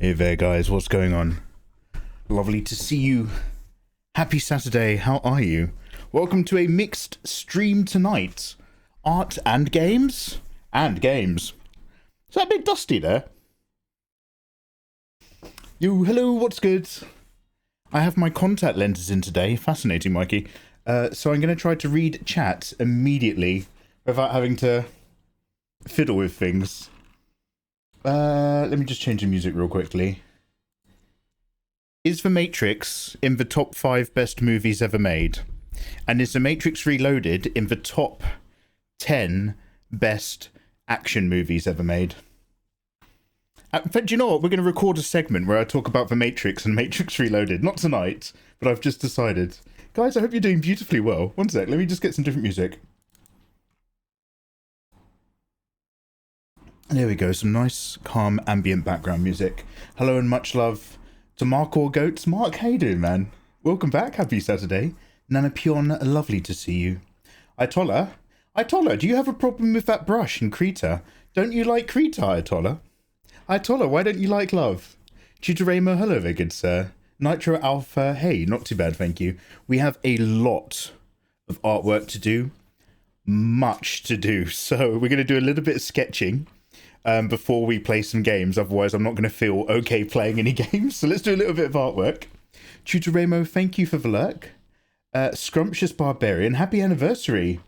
Hey there, guys. What's going on? Lovely to see you. Happy Saturday. How are you? Welcome to a mixed stream tonight. Art and games? And games. Is that a bit dusty there? Yo, hello, what's good? I have my contact lenses in today. Fascinating, Mikey. So I'm going to try to read chat immediately without having to fiddle with things. Let me just change the music real quickly. Is The Matrix in the top 5 best movies ever made? And is The Matrix Reloaded in the top 10 best action movies ever made? In fact, do you know what? We're going to record a segment where I talk about The Matrix and Matrix Reloaded. Not tonight, but I've just decided. Guys, I hope you're doing beautifully well. One sec, let me just get some different music. There we go, some nice, calm, ambient background music. Hello and much love to Mark or Goats. Mark, how you doing, man? Welcome back, happy Saturday. Nana Pion, lovely to see you. Ayatollah, do you have a problem with that brush in Krita? Don't you like Krita, Ayatollah? Ayatollah, why don't you like love? Tutoremo, hello there, good sir. Nitro Alpha, hey, not too bad, thank you. We have a lot of artwork to do. Much to do. So we're going to do a little bit of sketching before we play some games. Otherwise, I'm not going to feel okay playing any games. So let's do a little bit of artwork. Tutoremo, thank you for the lurk. Scrumptious Barbarian, happy anniversary.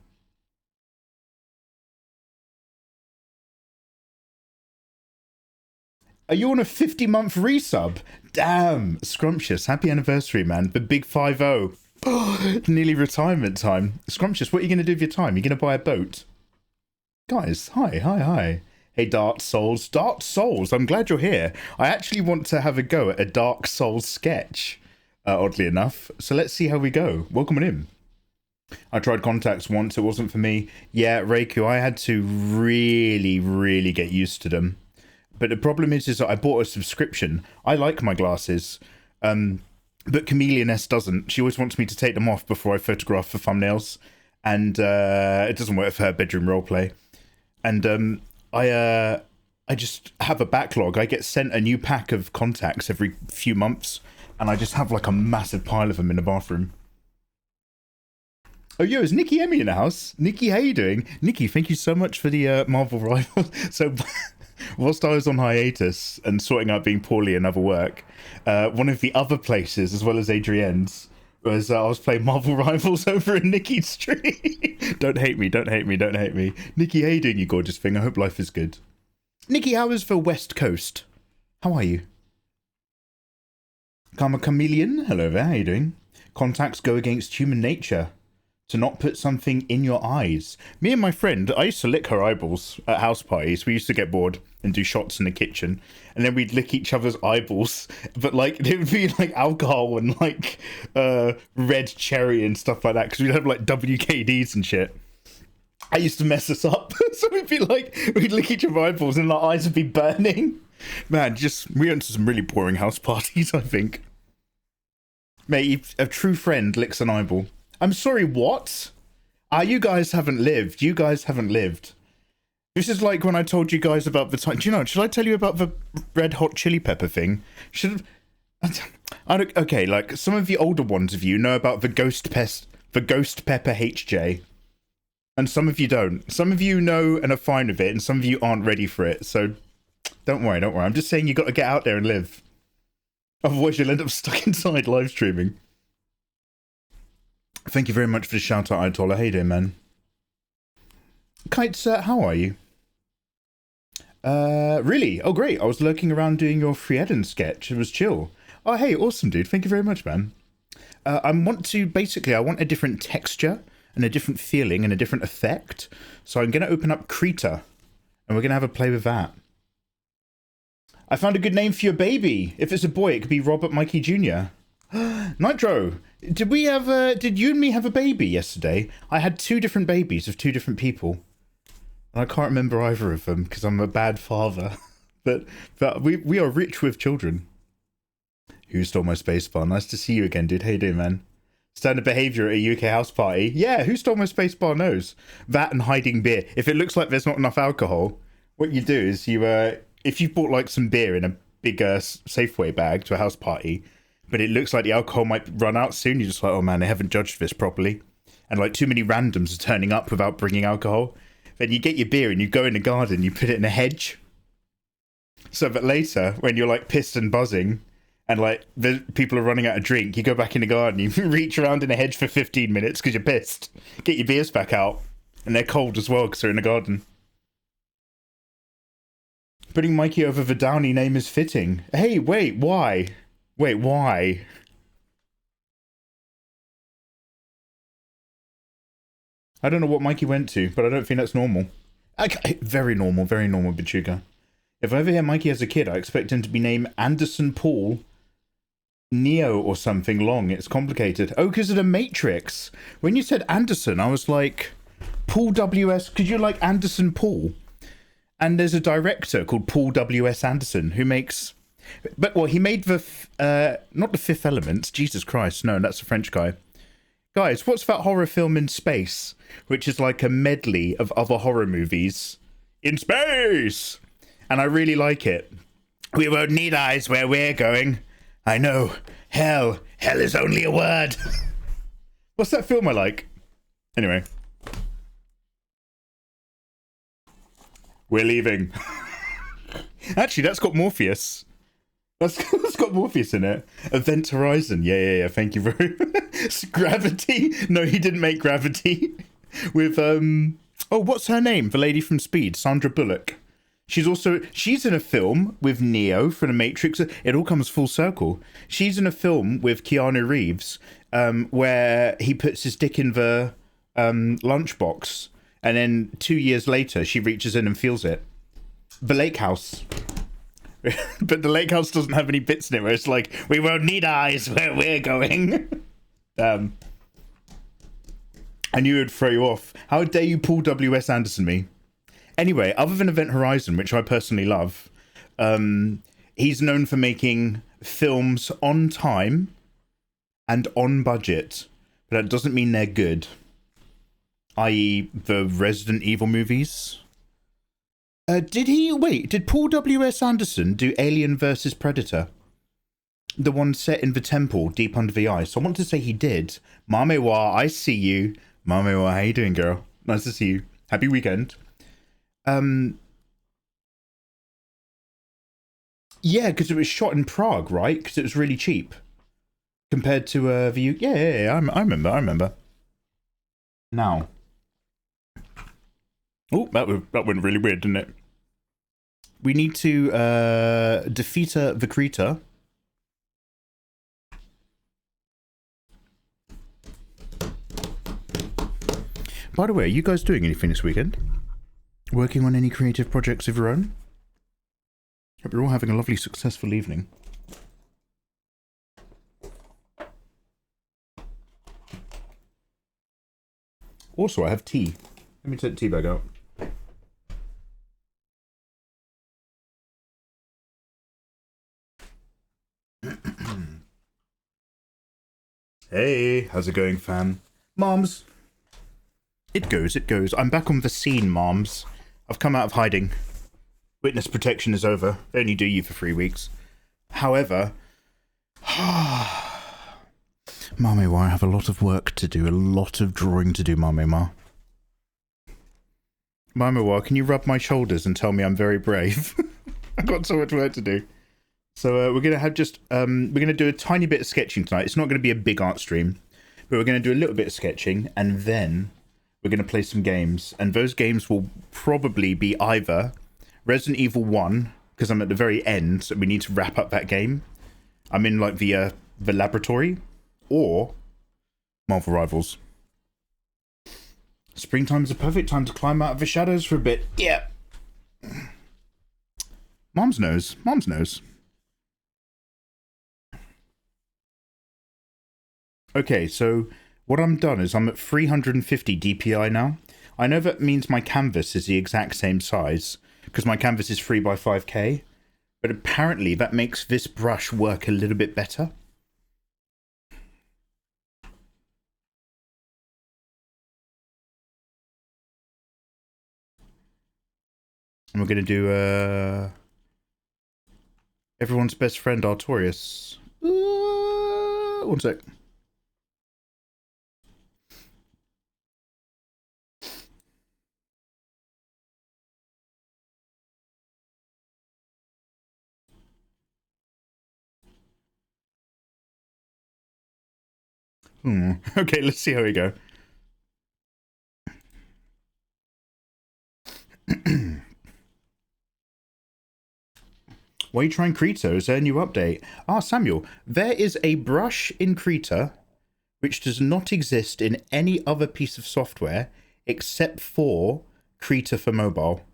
Are you on a 50-month resub? Damn, Scrumptious, happy anniversary, man. The big 5-0. Nearly retirement time. Scrumptious, what are you going to do with your time? You're going to buy a boat? Guys, hi. Hey, Dark Souls, I'm glad you're here. I actually want to have a go at a Dark Souls sketch, oddly enough. So let's see how we go. Welcome on in. I tried contacts once, it wasn't for me. Yeah, Reiku, I had to really get used to them. But the problem is that I bought a subscription. I like my glasses, but Chameleon S doesn't. She always wants me to take them off before I photograph for thumbnails, and it doesn't work for her bedroom roleplay. And I just have a backlog. I get sent a new pack of contacts every few months, and I just have like a massive pile of them in the bathroom. Oh, yo, is Nikki Emmy in the house? Nikki, how you doing? Nikki, thank you so much for the Marvel Rivals. So... whilst I was on hiatus and sorting out being poorly in other work, one of the other places, as well as Adrienne's, was I was playing Marvel Rivals over in Nikki's stream. Don't hate me. Nikki, how you doing, you gorgeous thing? I hope life is good. Nikki, how is the West Coast? How are you? Karma Chameleon, hello there, how you doing? Contacts go against human nature. To not put something in your eyes. Me and my friend, I used to lick her eyeballs at house parties. We used to get bored and do shots in the kitchen. And then we'd lick each other's eyeballs. But like, it would be like alcohol and like red cherry and stuff like that. Because we'd have like WKDs and shit. I used to mess us up. So we'd be like, we'd lick each other's eyeballs and our eyes would be burning. Man, we went to some really boring house parties, I think. Mate, a true friend licks an eyeball. I'm sorry, what? You guys haven't lived. This is like when I told you guys about the time. Do you know, should I tell you about the red hot chili pepper thing? Okay, like some of the older ones of you know about the ghost pepper HJ. And some of you don't. Some of you know and are fine with it, and some of you aren't ready for it. So don't worry. I'm just saying you got to get out there and live. Otherwise you'll end up stuck inside live streaming. Thank you very much for the shout out, Ayatollah. Hey there, man. Kites, how are you? Really? Oh, great. I was lurking around doing your Frieden sketch. It was chill. Oh, hey, awesome, dude. Thank you very much, man. I want a different texture and a different feeling and a different effect. So I'm going to open up Krita and we're going to have a play with that. I found a good name for your baby. If it's a boy, it could be Robert Mikey Jr. Nitro, did you and me have a baby yesterday? I had 2 different babies of 2 different people. And I can't remember either of them because I'm a bad father. but we are rich with children. Who stole my spacebar? Nice to see you again, dude. How you doing, man? Standard behaviour at a UK house party. Yeah, who stole my spacebar knows. That and hiding beer. If it looks like there's not enough alcohol, what you do is you, if you've bought like some beer in a big Safeway bag to a house party, but it looks like the alcohol might run out soon. You're just like, oh man, they haven't judged this properly. And like too many randoms are turning up without bringing alcohol. Then you get your beer and you go in the garden, you put it in a hedge. So that later, when you're like pissed and buzzing, and like the people are running out of drink, you go back in the garden, you reach around in a hedge for 15 minutes because you're pissed. Get your beers back out. And they're cold as well because they're in the garden. Putting Mikey over the Downey name is fitting. Hey, wait, why? Wait, why? I don't know what Mikey went to, but I don't think that's normal. Okay, very normal, Bichuga. If I ever hear Mikey as a kid, I expect him to be named Anderson Paul Neo or something long. It's complicated. Oh, because of the Matrix. When you said Anderson, I was like, Paul W.S. Because you're like Anderson Paul. And there's a director called Paul W.S. Anderson who makes... But, well, he made the... not the Fifth Element. Jesus Christ. No, that's a French guy. Guys, what's that horror film in space? Which is like a medley of other horror movies. In space! And I really like it. We won't need eyes where we're going. I know. Hell. Hell is only a word. What's that film I like? Anyway. We're leaving. Actually, that's got Morpheus. That's got Morpheus in it. Event Horizon. Yeah. Thank you very much. Gravity. No, he didn't make Gravity. With, oh, what's her name? The lady from Speed. Sandra Bullock. She's in a film with Neo from The Matrix. It all comes full circle. She's in a film with Keanu Reeves, where he puts his dick in the lunchbox, and then 2 years later she reaches in and feels it. The Lake House. But the Lake House doesn't have any bits in it where it's like, we won't need eyes where we're going. I knew it would throw you off. How dare you Paul W.S. Anderson me? Anyway, other than Event Horizon, which I personally love, he's known for making films on time and on budget, but that doesn't mean they're good. I.e. the Resident Evil movies. Did Paul W.S. Anderson do Alien vs. Predator? The one set in the temple, deep under the ice. I want to say he did. Mamewa, I see you. Mamewa, how you doing, girl? Nice to see you. Happy weekend. Yeah, because it was shot in Prague, right? Because it was really cheap compared to the UK. Yeah, I remember. Now, oh, that went really weird, didn't it? We need to defeat the Krita. By the way, are you guys doing anything this weekend? Working on any creative projects of your own? Hope you're all having a lovely, successful evening. Also, I have tea. Let me take the tea bag out. Hey, how's it going, fam? Moms! It goes. I'm back on the scene, moms. I've come out of hiding. Witness protection is over. They only do you for 3 weeks. However, Mamewa, I have a lot of work to do, a lot of drawing to do, Mamewa. Mamewa, can you rub my shoulders and tell me I'm very brave? I've got so much work to do. So we're gonna have we're gonna do a tiny bit of sketching tonight. It's not gonna be a big art stream, but we're gonna do a little bit of sketching, and then we're gonna play some games. And those games will probably be either Resident Evil 1, because I'm at the very end, so we need to wrap up that game. I'm in like the laboratory, or Marvel Rivals. Springtime's a perfect time to climb out of the shadows for a bit. Yeah. Mom's knows. Okay, so what I'm done is I'm at 350 DPI now. I know that means my canvas is the exact same size, because my canvas is 3x5K, but apparently that makes this brush work a little bit better. And we're going to do Everyone's best friend, Artorius. One sec. Okay, let's see how we go. Why are you trying Krita? Is there a new update? Ah, Samuel, there is a brush in Krita which does not exist in any other piece of software except for Krita for mobile.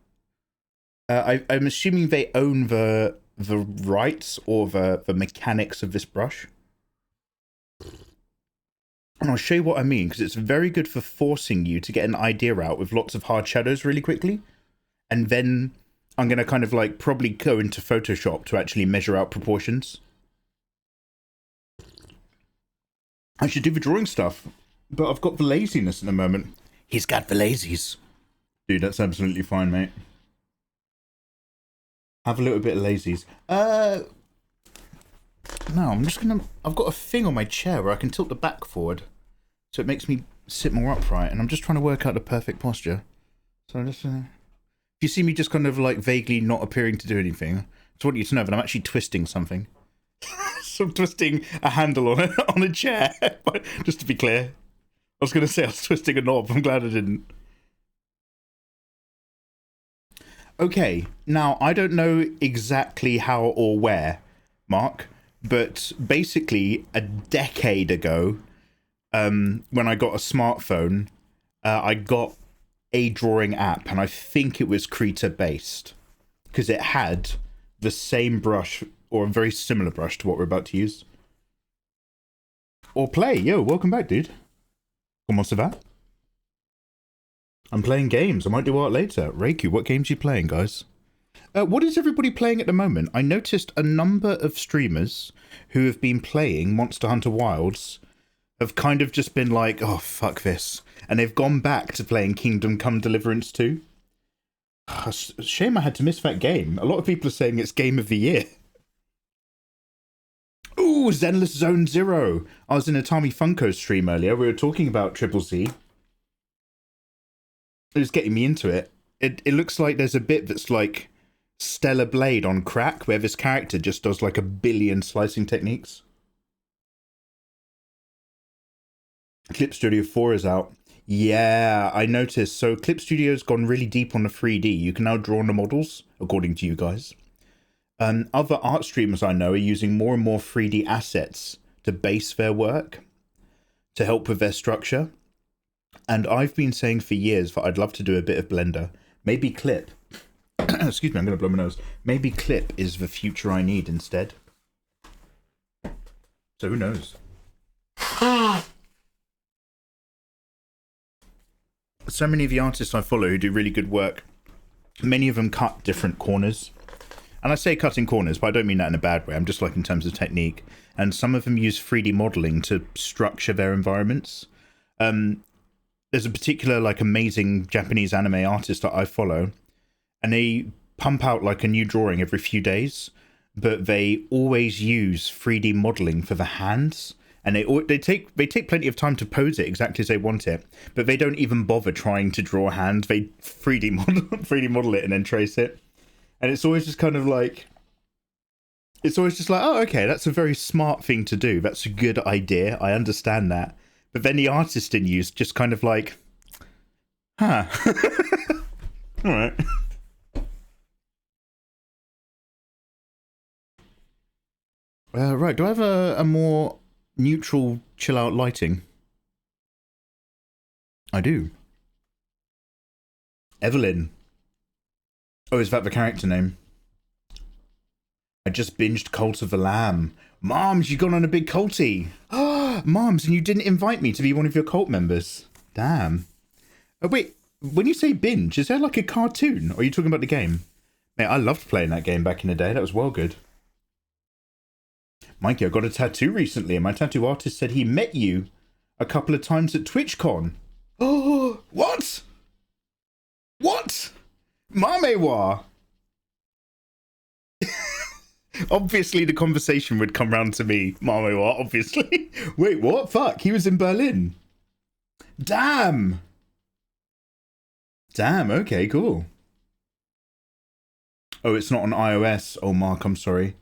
I'm assuming they own the rights or the mechanics of this brush. And I'll show you what I mean, because it's very good for forcing you to get an idea out with lots of hard shadows really quickly. And then I'm going to kind of like probably go into Photoshop to actually measure out proportions. I should do the drawing stuff, but I've got the laziness in the moment. He's got the lazies. Dude, that's absolutely fine, mate. Have a little bit of lazies. No, I'm just going to... I've got a thing on my chair where I can tilt the back forward. So it makes me sit more upright. And I'm just trying to work out the perfect posture. So I just... if you see me just kind of like vaguely not appearing to do anything, I just want you to know that I'm actually twisting something. So I'm twisting a handle on a chair. Just to be clear. I was going to say I was twisting a knob. I'm glad I didn't. Okay, now I don't know exactly how or where, Mark, but basically a decade ago, when I got a smartphone, I got a drawing app, and I think it was Krita based, because it had the same brush, or a very similar brush to what we're about to use. Or play. Yo, welcome back, dude. Comment ça va? I'm playing games. I might do art later. Reiku, what games are you playing, guys? What is everybody playing at the moment? I noticed a number of streamers who have been playing Monster Hunter Wilds have kind of just been like, oh, fuck this. And they've gone back to playing Kingdom Come Deliverance 2. Shame I had to miss that game. A lot of people are saying it's Game of the Year. Ooh, Zenless Zone Zero. I was in a Tommy Funko stream earlier. We were talking about Triple C. It was getting me into it. It looks like there's a bit that's like Stellar Blade on crack, where this character just does like a billion slicing techniques. Clip Studio 4 is out. Yeah, I noticed. So Clip Studio's gone really deep on the 3D. You can now draw on the models, according to you guys. Other art streamers I know are using more and more 3D assets to base their work, to help with their structure. And I've been saying for years that I'd love to do a bit of Blender. Maybe Clip. Excuse me, I'm going to blow my nose. Maybe Clip is the future I need instead. So who knows? So many of the artists I follow who do really good work, many of them cut different corners. And I say cutting corners, but I don't mean that in a bad way. I'm just like in terms of technique. And some of them use 3D modeling to structure their environments. There's a particular like amazing Japanese anime artist that I follow, and they pump out like a new drawing every few days, but they always use 3D modeling for the hands, and they take plenty of time to pose it exactly as they want it, but they don't even bother trying to draw hands. They 3D model it and then trace it, and it's always just kind of like, it's always just like, oh, okay, that's a very smart thing to do. That's a good idea. I understand that. But then the artist in you's just kind of like, huh. All right. Right, do I have a more neutral, chill-out lighting? I do. Evelyn. Oh, is that the character name? I just binged Cult of the Lamb. Moms, you gone on a big culty. Moms, and you didn't invite me to be one of your cult members. Damn. Oh, wait, when you say binge, is there like a cartoon? Or are you talking about the game? Mate, I loved playing that game back in the day. That was well good. Mikey, I got a tattoo recently, and my tattoo artist said he met you a couple of times at TwitchCon. Oh, what? What? Mamewa. Obviously, the conversation would come round to me, Marmo, obviously. Wait, what? Fuck, he was in Berlin. Damn. Damn, okay, cool. Oh, it's not on iOS. Oh, Mark, I'm sorry.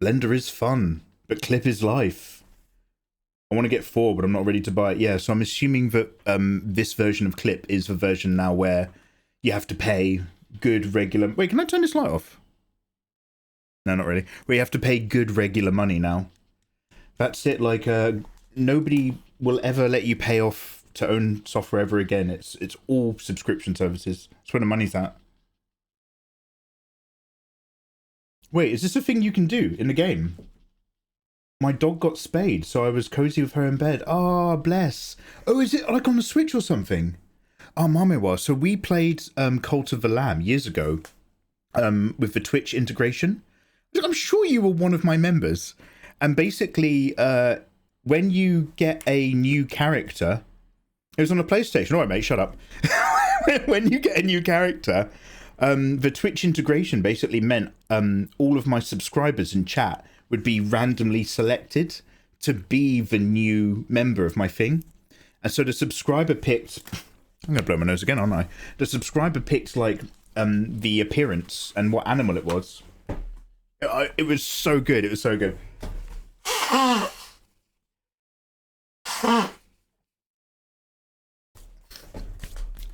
Blender is fun, but Clip is life. I want to get 4, but I'm not ready to buy it. Yeah, so I'm assuming that this version of Clip is the version now where you have to pay good regular... Wait, can I turn this light off? No, not really. Where you have to pay good regular money now. That's it, like, nobody will ever let you pay off to own software ever again. It's all subscription services. That's where the money's at. Wait, is this a thing you can do in the game? My dog got spayed, so I was cozy with her in bed. Ah, bless. Oh, is it like on the Switch or something? Oh, Mamewa. So we played Cult of the Lamb years ago with the Twitch integration. I'm sure you were one of my members. And basically, when you get a new character... It was on a PlayStation. All right, mate, shut up. When you get a new character... the Twitch integration basically meant all of my subscribers in chat would be randomly selected to be the new member of my thing. And so the subscriber picked... I'm going to blow my nose again, aren't I? The subscriber picked, like, the appearance and what animal it was. It was so good. It was so good.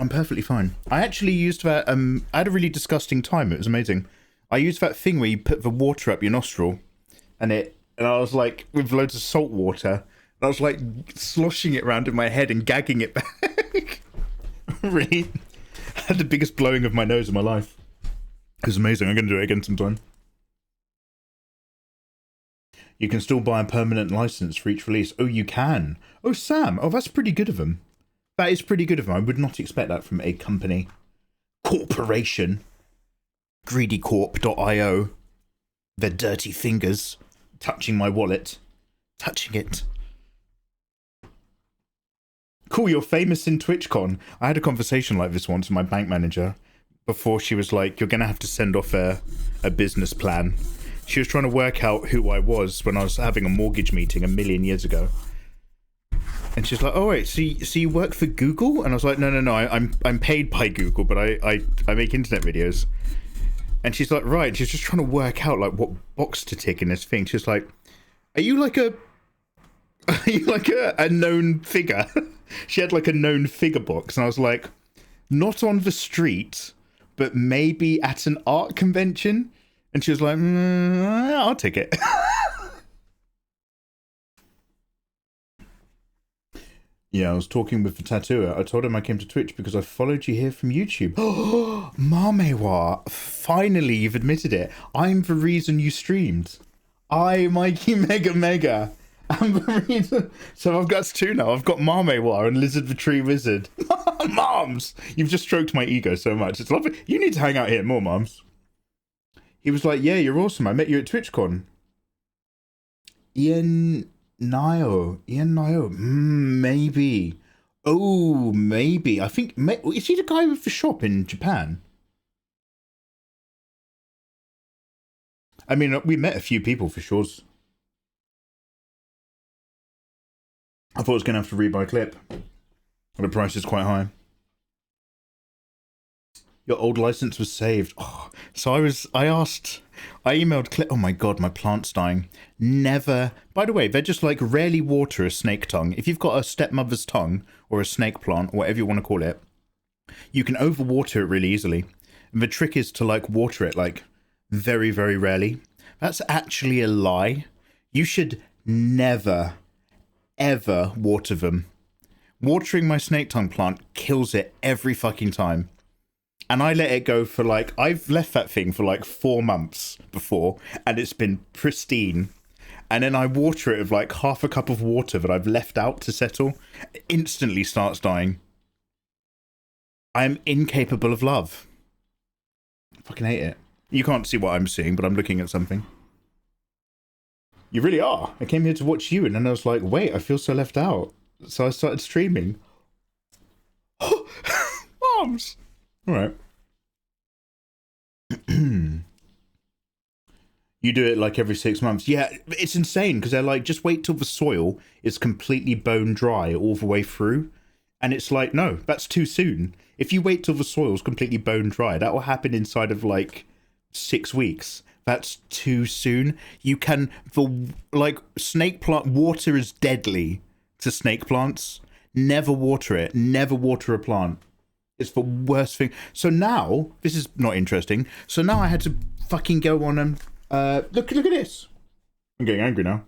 I'm perfectly fine. I actually used that, I had a really disgusting time. It was amazing. I used that thing where you put the water up your nostril and I was like, with loads of salt water, and I was like sloshing it around in my head and gagging it back. Really? I had the biggest blowing of my nose in my life. It was amazing. I'm going to do it again sometime. You can still buy a permanent license for each release. Oh, you can. Oh, Sam. Oh, that's pretty good of them. That is pretty good of them. I would not expect that from a company. Corporation. Greedycorp.io. Their dirty fingers. Touching my wallet. Touching it. Cool, you're famous in TwitchCon. I had a conversation like this once with my bank manager. Before she was like, you're going to have to send off a business plan. She was trying to work out who I was when I was having a mortgage meeting a million years ago. And she's like, oh, wait, so you work for Google? And I was like, no, I'm paid by Google, but I make internet videos. And she's like, right. She's just trying to work out, like, what box to tick in this thing. She's like, are you like a known figure? She had, like, a known figure box. And I was like, not on the street, but maybe at an art convention. And she was like, I'll take it. Yeah, I was talking with the tattooer. I told him I came to Twitch because I followed you here from YouTube. Oh, Mamewa, finally you've admitted it. I'm the reason you streamed. Mikey Mega. I'm the reason. So I've got 2 now. I've got Mamewa and Lizard the Tree Wizard. Moms! You've just stroked my ego so much. It's lovely. You need to hang out here more, Moms. He was like, yeah, you're awesome. I met you at TwitchCon. Ian Nio. Maybe. Oh, maybe. I think... Is he the guy with the shop in Japan? I mean, we met a few people for sure. I thought I was going to have to rebuy Clip. The price is quite high. Your old license was saved. Oh, so I emailed Clip. Oh my god, my plant's dying. Never. By the way, they're just like rarely water a snake tongue. If you've got a stepmother's tongue or a snake plant, or whatever you want to call it, you can overwater it really easily. And the trick is to like water it like very, very rarely. That's actually a lie. You should never, ever water them. Watering my snake tongue plant kills it every fucking time. And I let it go for like, I've left that thing for like 4 months before, and it's been pristine. And then I water it with like half a cup of water that I've left out to settle. It instantly starts dying. I am incapable of love. I fucking hate it. You can't see what I'm seeing, but I'm looking at something. You really are. I came here to watch you, and then I was like, wait, I feel so left out. So I started streaming. Moms! Alright. You do it like every 6 months. Yeah, it's insane because they're like, just wait till the soil is completely bone dry all the way through. And it's like, no, that's too soon. If you wait till the soil's completely bone dry, that will happen inside of like 6 weeks. That's too soon. You can, like, snake plant, water is deadly to snake plants. Never water it. Never water a plant. It's the worst thing. So now, this is not interesting. So now I had to fucking go on and, look at this. I'm getting angry now.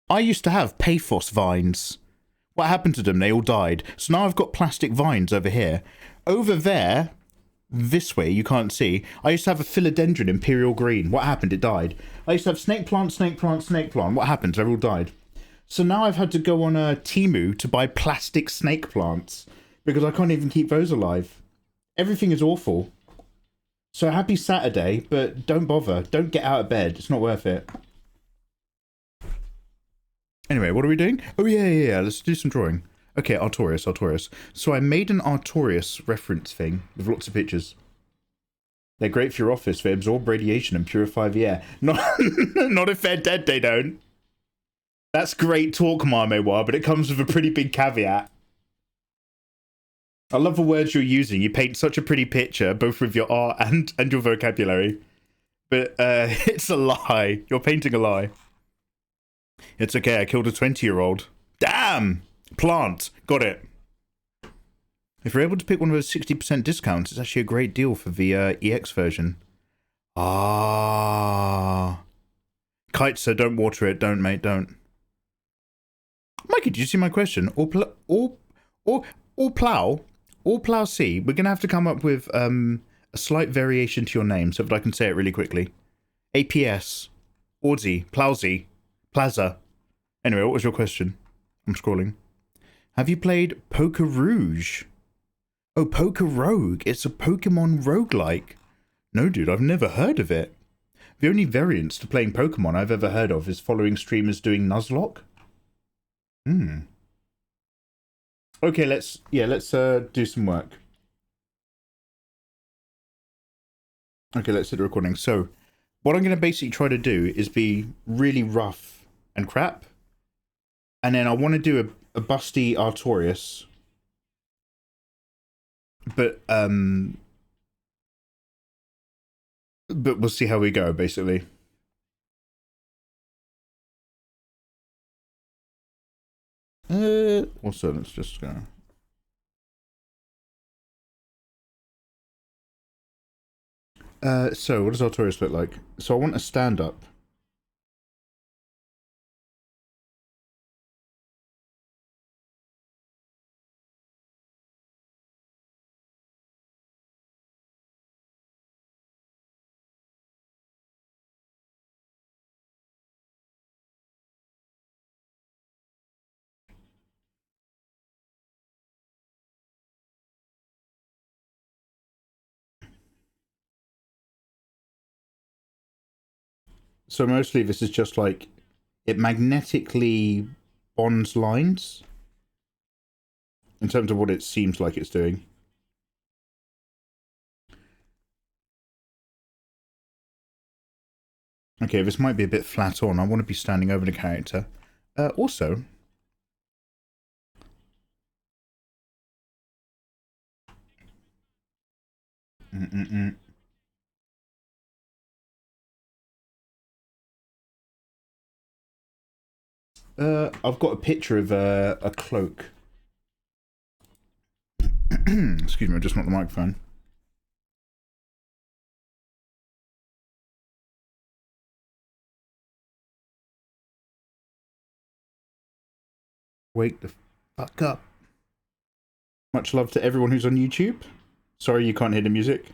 I used to have paphos vines. What happened to them? They all died. So now I've got plastic vines over here. Over there, this way, you can't see. I used to have a philodendron imperial green. What happened? It died. I used to have snake plant, snake plant, snake plant. What happened? They all died. So now I've had to go on a Temu to buy plastic snake plants because I can't even keep those alive. Everything is awful. So happy Saturday, but don't bother. Don't get out of bed. It's not worth it. Anyway, what are we doing? Oh, yeah. Let's do some drawing. Okay, Artorius. So I made an Artorius reference thing with lots of pictures. They're great for your office. They absorb radiation and purify the air. Not if they're dead, they don't. That's great talk, Marmewa, but it comes with a pretty big caveat. I love the words you're using. You paint such a pretty picture, both with your art and your vocabulary. But it's a lie. You're painting a lie. It's okay, I killed a 20-year-old. Damn! Plant. Got it. If you're able to pick one of those 60% discounts, it's actually a great deal for the EX version. Ah. Kites, so don't water it. Don't, mate, don't. Mikey, did you see my question? Or plow C. We're going to have to come up with a slight variation to your name so that I can say it really quickly. APS. Orzi. Plowsy. Plaza. Anyway, what was your question? I'm scrolling. Have you played Poker Rouge? Oh, Poker Rogue. It's a Pokemon roguelike. No, dude, I've never heard of it. The only variants to playing Pokemon I've ever heard of is following streamers doing Nuzlocke. Okay, let's do some work. Okay, let's hit the recording. So, what I'm going to basically try to do is be really rough and crap. And then I want to do a busty Artorius. But we'll see how we go, basically. Also, let's just go. So, what does Artorius look like? So, I want a stand-up. So mostly this is just like, it magnetically bonds lines in terms of what it seems like it's doing. Okay, this might be a bit flat on. I want to be standing over the character. Also... I've got a picture of a cloak. Excuse me, I just knocked the microphone. Wake the fuck up. Much love to everyone who's on YouTube. Sorry you can't hear the music.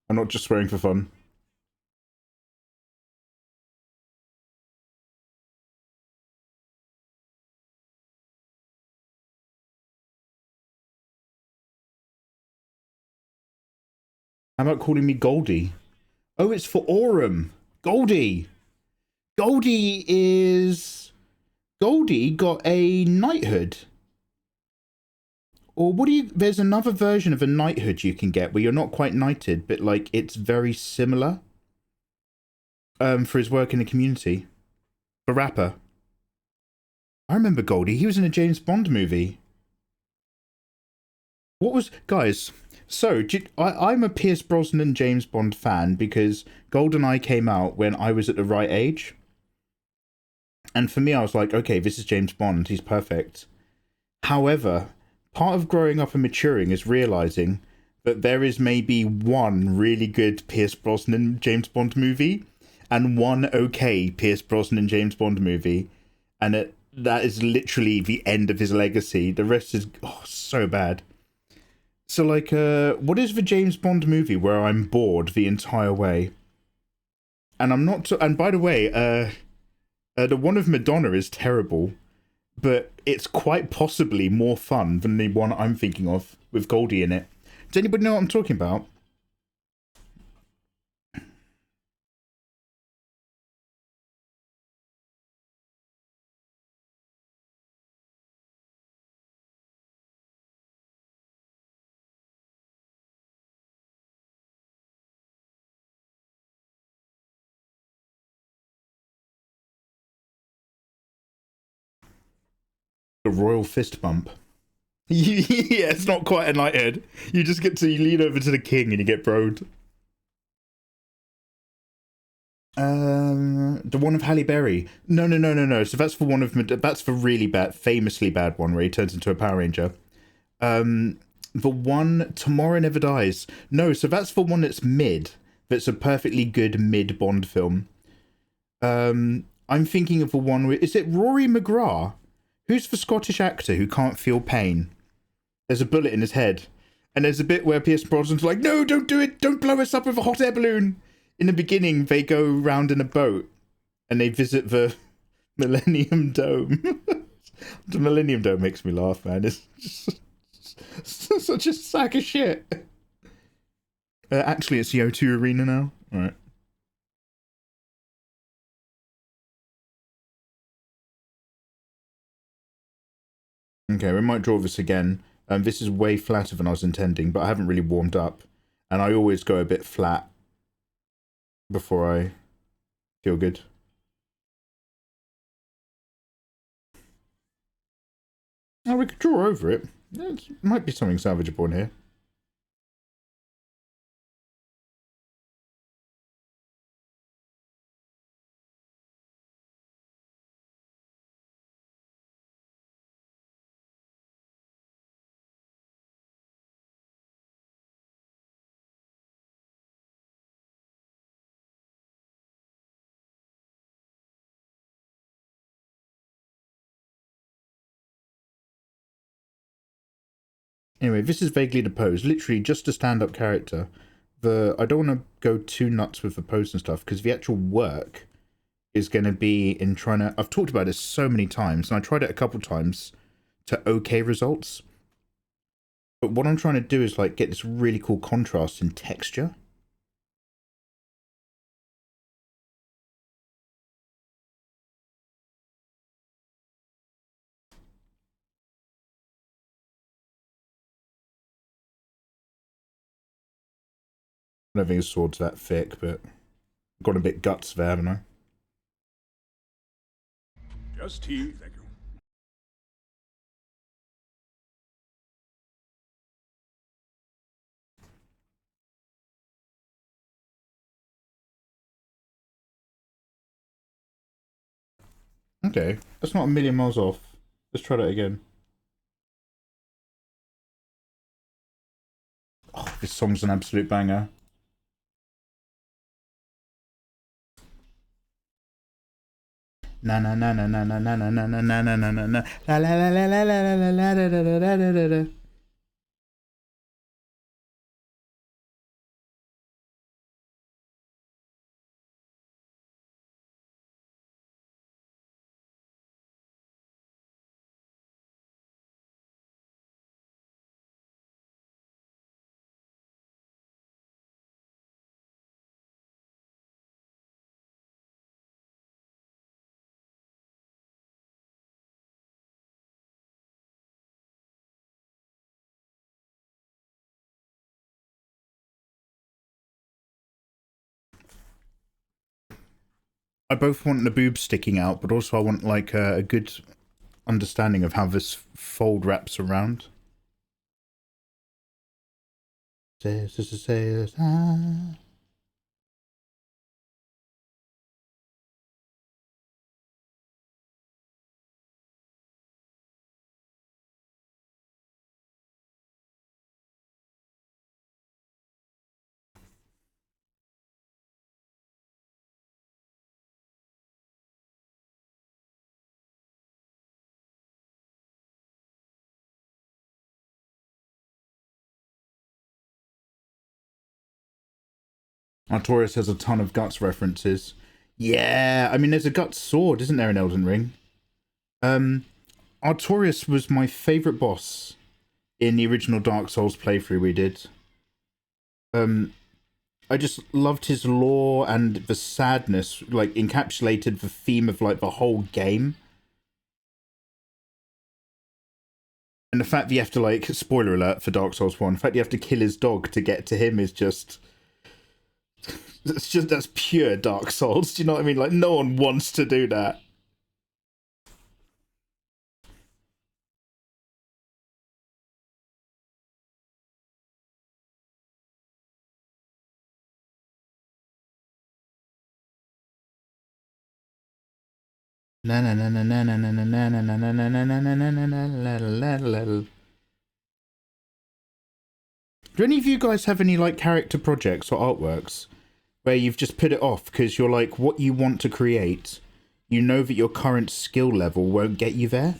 I'm not just swearing for fun. How about calling me Goldie? Oh, it's for Aurum. Goldie. Goldie got a knighthood. Or what do you... There's another version of a knighthood you can get where you're not quite knighted, but like it's very similar. for his work in the community. A rapper. I remember Goldie. He was in a James Bond movie. What was... Guys, so I'm a Pierce Brosnan James Bond fan because GoldenEye came out when I was at the right age. And for me, I was like, okay, this is James Bond. He's perfect. However, part of growing up and maturing is realizing that there is maybe one really good Pierce Brosnan James Bond movie and one okay Pierce Brosnan James Bond movie. And that is literally the end of his legacy. The rest is so bad. So, like, what is the James Bond movie where I'm bored the entire way? And I'm not... and by the way, the one of Madonna is terrible, but it's quite possibly more fun than the one I'm thinking of with Goldie in it. Does anybody know what I'm talking about? The royal fist bump. Yeah, it's not quite a knighthead. You just get to lean over to the king and you get broed. The one of Halle Berry. No. So that's for one of... that's the really bad, famously bad one where he turns into a Power Ranger. The one Tomorrow Never Dies. No, so that's for one that's mid. That's a perfectly good mid Bond film. I'm thinking of the one with... is it Rory McGrath? Who's the Scottish actor who can't feel pain? There's a bullet in his head. And there's a bit where Pierce Brosnan's like, no, don't do it. Don't blow us up with a hot air balloon. In the beginning, they go round in a boat and they visit the Millennium Dome. The Millennium Dome makes me laugh, man. It's just such a sack of shit. Actually, it's the O2 Arena now. All right. Okay, we might draw this again. This is way flatter than I was intending, but I haven't really warmed up. And I always go a bit flat before I feel good. Oh, we could draw over it. There might be something salvageable in here. Anyway, this is vaguely the pose. Literally just a stand-up character. I don't want to go too nuts with the pose and stuff, because the actual work is going to be in trying to... I've talked about this so many times, and I tried it a couple times to okay results. But what I'm trying to do is, like, get this really cool contrast in texture. I don't think his sword's that thick, but got a bit guts there, haven't I? Just tea, thank you. Okay, that's not a million miles off. Let's try that again. Oh, this song's an absolute banger. Na na na na na na na na na na na na na na na la la la la la la la la la la la la la la. I both want the boobs sticking out, but also I want like a good understanding of how this fold wraps around. Artorius has a ton of Guts references. Yeah, I mean, there's a Guts sword, isn't there, in Elden Ring? Artorius was my favourite boss in the original Dark Souls playthrough we did. I just loved his lore and the sadness, like, encapsulated the theme of, like, the whole game. And the fact that you have to, like, spoiler alert for Dark Souls 1, the fact you have to kill his dog to get to him is just... that's pure Dark Souls, do you know what I mean? Like, no one wants to do that. Do any of you guys have any, like, character projects or artworks where you've just put it off because you're like, what you want to create, you know that your current skill level won't get you there?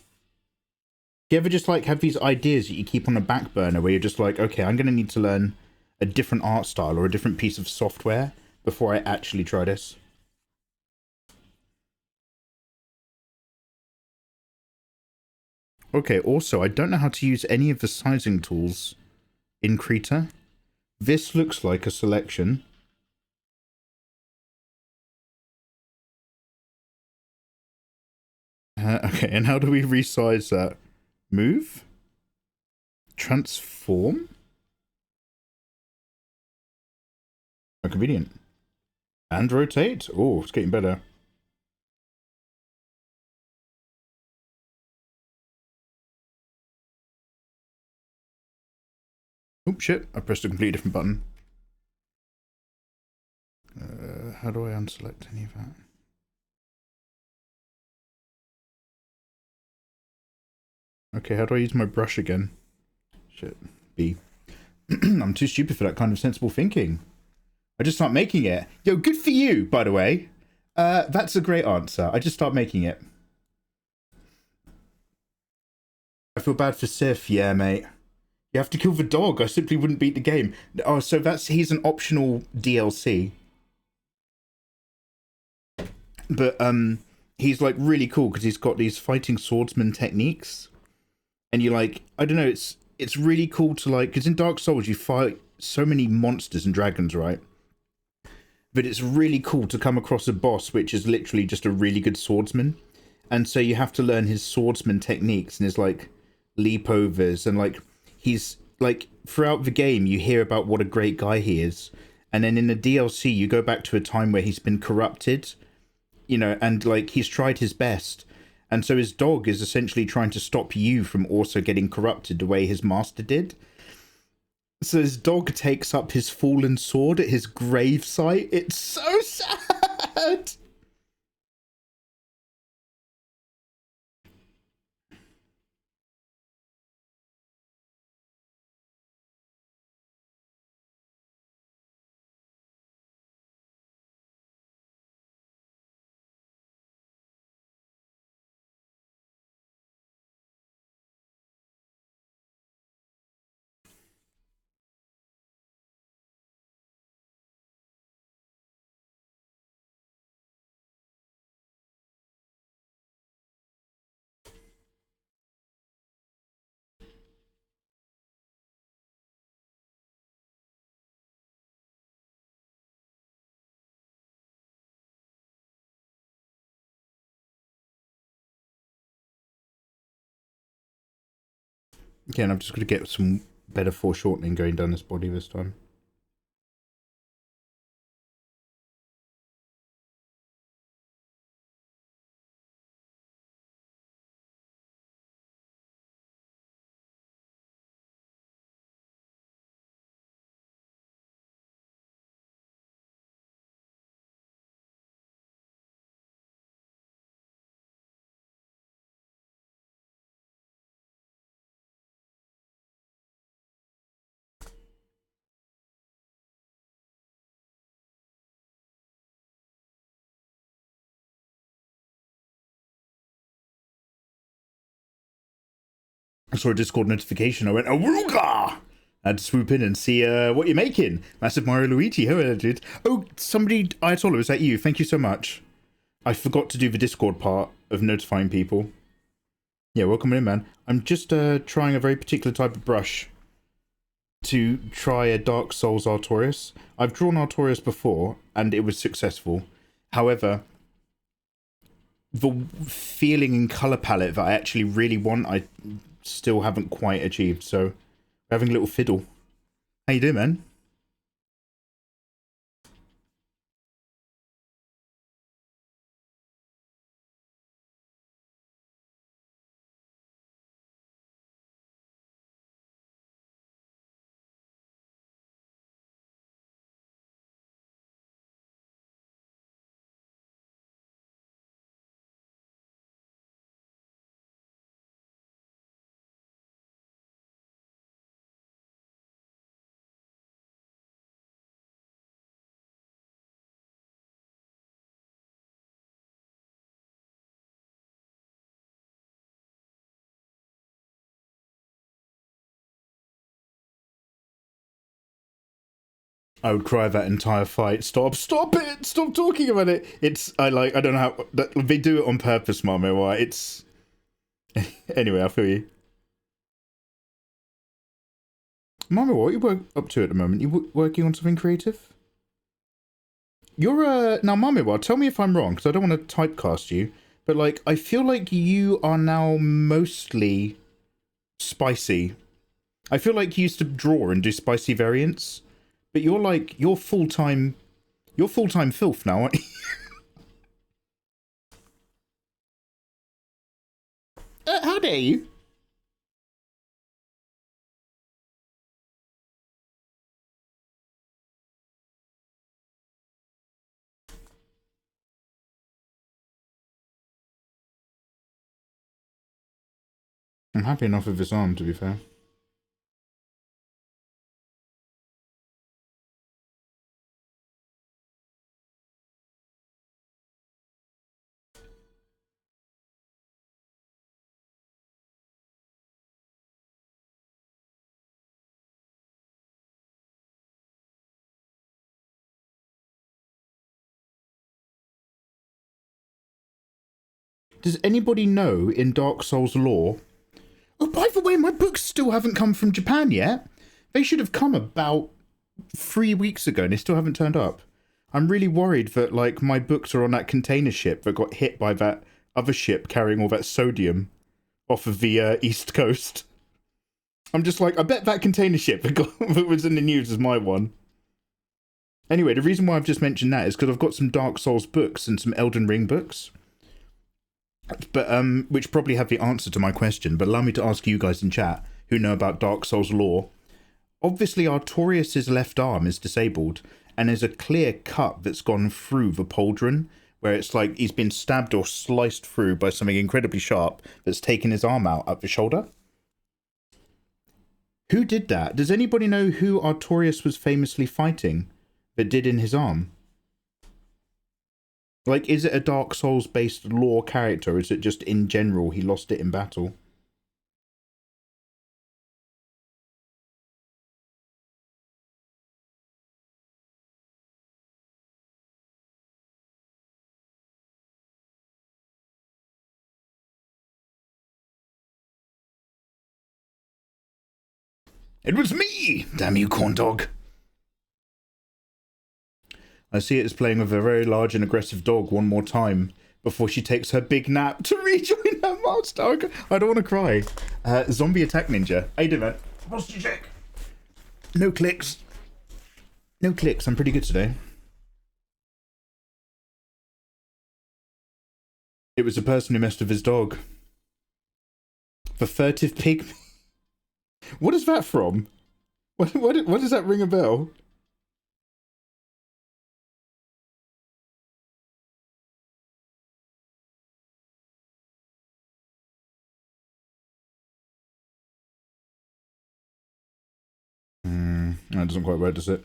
Do you ever just, like, have these ideas that you keep on a back burner where you're just like, okay, I'm going to need to learn a different art style or a different piece of software before I actually try this? Okay, also, I don't know how to use any of the sizing tools in Krita. This looks like a selection. Okay, and how do we resize that? Move? Transform? How convenient. And rotate? Oh, it's getting better. Oh shit, I pressed a completely different button. How do I unselect any of that? Okay, how do I use my brush again? Shit, B. I'm too stupid for that kind of sensible thinking. I just start making it. Yo, good for you, by the way. That's a great answer. I just start making it. I feel bad for Sif. Yeah, mate. You have to kill the dog. I simply wouldn't beat the game. Oh, so he's an optional DLC. But he's like really cool because he's got these fighting swordsman techniques. And you like, I don't know, it's really cool to like, because in Dark Souls you fight so many monsters and dragons, right? But it's really cool to come across a boss which is literally just a really good swordsman. And so you have to learn his swordsman techniques and his like leap overs, and like he's like throughout the game you hear about what a great guy he is. And then in the DLC you go back to a time where he's been corrupted, you know, and like he's tried his best. And so his dog is essentially trying to stop you from also getting corrupted the way his master did. So his dog takes up his fallen sword at his grave site. It's so sad. Again, I'm just going to get some better foreshortening going down this body this time. I saw a Discord notification. I went, Awooga! I had to swoop in and see what you're making. Massive Mario Luigi. Hello, dude. Oh, somebody, Ayatollah, was that you? Thank you so much. I forgot to do the Discord part of notifying people. Yeah, welcome in, man. I'm just trying a very particular type of brush to try a Dark Souls Artorius. I've drawn Artorius before, and it was successful. However, the feeling and colour palette that I actually really want, I still haven't quite achieved. So, we're having a little fiddle. How you doing, man? I would cry that entire fight. Stop it! Stop talking about it! I don't know how, they do it on purpose, Mamo. Why? It's, anyway, I feel you. Mamo, what are you up to at the moment? You working on something creative? You're, now Mamo, tell me if I'm wrong, because I don't want to typecast you, but like, I feel like you are now mostly spicy. I feel like you used to draw and do spicy variants. But you're full-time filth now, aren't you? How dare you? I'm happy enough with this arm, to be fair. Does anybody know in Dark Souls lore? Oh, by the way, my books still haven't come from Japan yet. They should have come about 3 weeks ago and they still haven't turned up. I'm really worried that, like, my books are on that container ship that got hit by that other ship carrying all that sodium off of the East Coast. I'm just like, I bet that container ship that was in the news is my one. Anyway, the reason why I've just mentioned that is because I've got some Dark Souls books and some Elden Ring books. But which probably have the answer to my question, but allow me to ask you guys in chat who know about Dark Souls lore. Obviously, Artorius' left arm is disabled, and there's a clear cut that's gone through the pauldron, where it's like he's been stabbed or sliced through by something incredibly sharp that's taken his arm out at the shoulder. Who did that? Does anybody know who Artorius was famously fighting that did in his arm? Like, is it a Dark Souls-based lore character, or is it just in general he lost it in battle? It was me! Damn you, corn dog! I see it as playing with a very large and aggressive dog one more time before she takes her big nap to rejoin her master. I don't want to cry. Zombie attack ninja. How you doing, man? Posture check. No clicks. No clicks. I'm pretty good today. It was the person who messed with his dog. The furtive pig. What is that from? What does that ring a bell? That doesn't quite work, does it?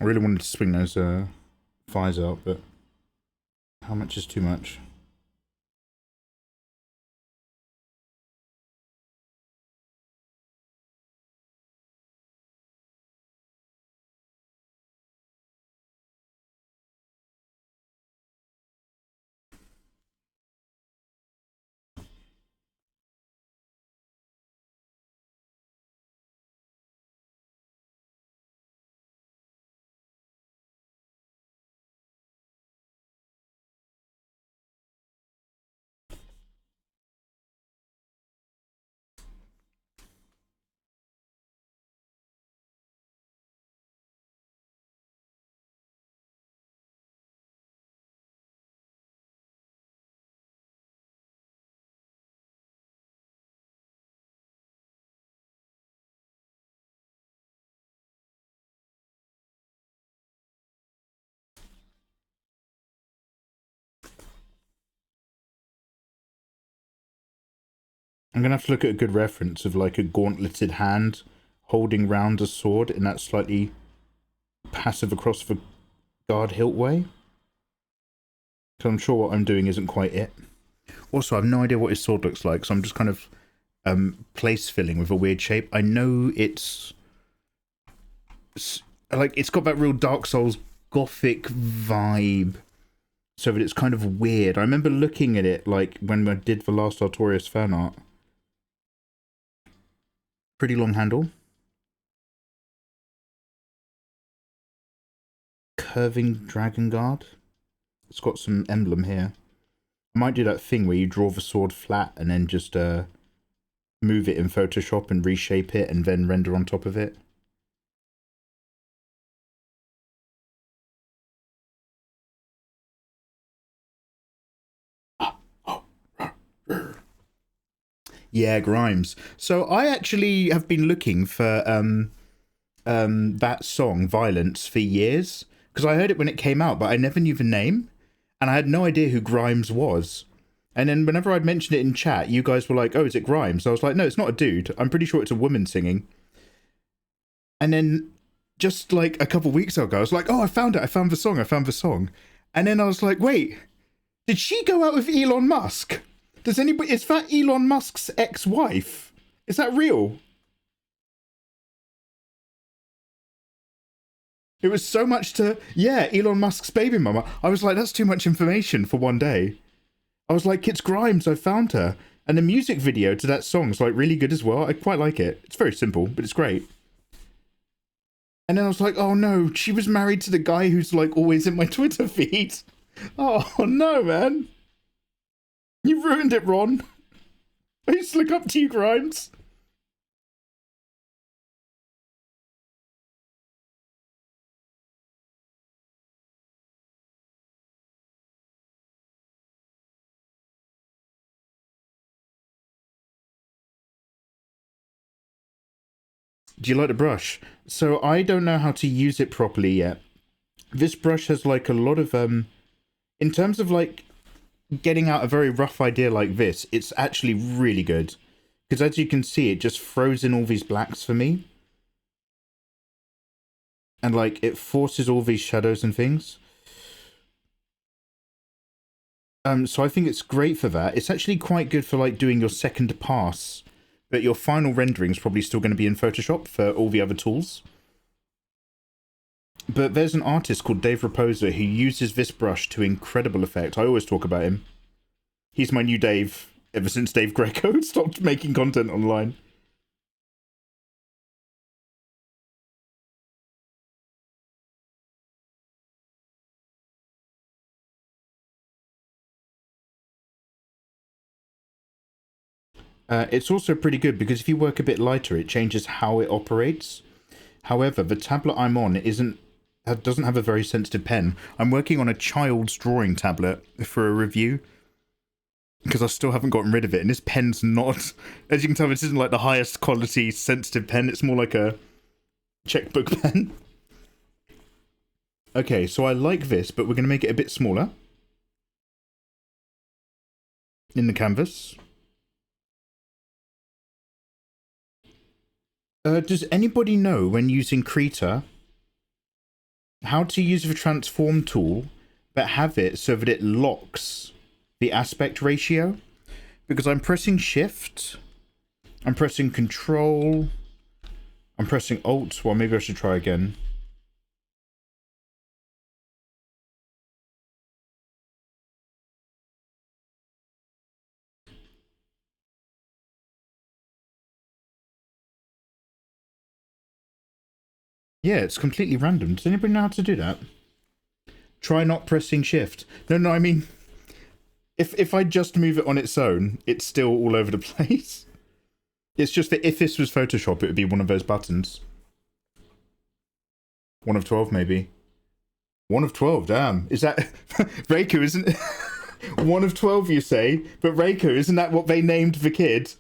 I really wanted to swing those thighs out, but how much is too much? I'm going to have to look at a good reference of like a gauntleted hand holding round a sword in that slightly passive across the guard hilt way. Because I'm sure what I'm doing isn't quite it. Also, I have no idea what his sword looks like, so I'm just kind of place filling with a weird shape. I know it's like it's got that real Dark Souls gothic vibe, so that it's kind of weird. I remember looking at it like when I did the last Artorius fan art. Pretty long handle. Curving dragon guard. It's got some emblem here. I might do that thing where you draw the sword flat and then just move it in Photoshop and reshape it and then render on top of it. Yeah, Grimes. So I actually have been looking for that song Violence for years, because I heard it when it came out, but I never knew the name, and I had no idea who Grimes was. And then whenever I'd mentioned it in chat, you guys were like, "Oh, is it Grimes?" I was like, "No, it's not a dude. I'm pretty sure it's a woman singing." And then just like a couple weeks ago, I was like, "Oh, I found it. I found the song. I found the song." And then I was like, "Wait, did she go out with Elon Musk? Does anybody? Is that Elon Musk's ex-wife? Is that real?" It was so much to, yeah, Elon Musk's baby mama. I was like, that's too much information for one day. I was like, it's Grimes, I found her. And the music video to that song is like really good as well. I quite like it. It's very simple, but it's great. And then I was like, oh no, she was married to the guy who's like always in my Twitter feed. Oh no, man. You ruined it, Ron. I used to look up to you, Grimes. Do you like the brush? So I don't know how to use it properly yet. This brush has like a lot of in terms of like getting out a very rough idea like this, it's actually really good, because as you can see, it just throws in all these blacks for me, and like it forces all these shadows and things. So I think it's great for that. It's actually quite good for like doing your second pass, but your final rendering is probably still going to be in Photoshop for all the other tools. But there's an artist called Dave Raposa who uses this brush to incredible effect. I always talk about him. He's my new Dave, ever since Dave Greco stopped making content online. It's also pretty good because if you work a bit lighter, it changes how it operates. However, the tablet I'm on doesn't have a very sensitive pen. I'm working on a child's drawing tablet for a review, because I still haven't gotten rid of it, and this pen's not, as you can tell, this isn't like the highest quality sensitive pen. It's more like a checkbook pen. Okay, so I like this, but we're going to make it a bit smaller in the canvas. Does anybody know, when using Krita, how to use the transform tool, but have it so that it locks the aspect ratio. Because I'm pressing shift, I'm pressing control, I'm pressing alt. Well, maybe I should try again. Yeah, it's completely random. Does anybody know how to do that? Try not pressing shift. No, I mean, if I just move it on its own, it's still all over the place. It's just that if this was Photoshop, it would be one of those buttons. 1 of 12, maybe. 1 of 12, damn. Is that... Reiko, isn't it? 1 of 12, you say? But Reiko, isn't that what they named the kid?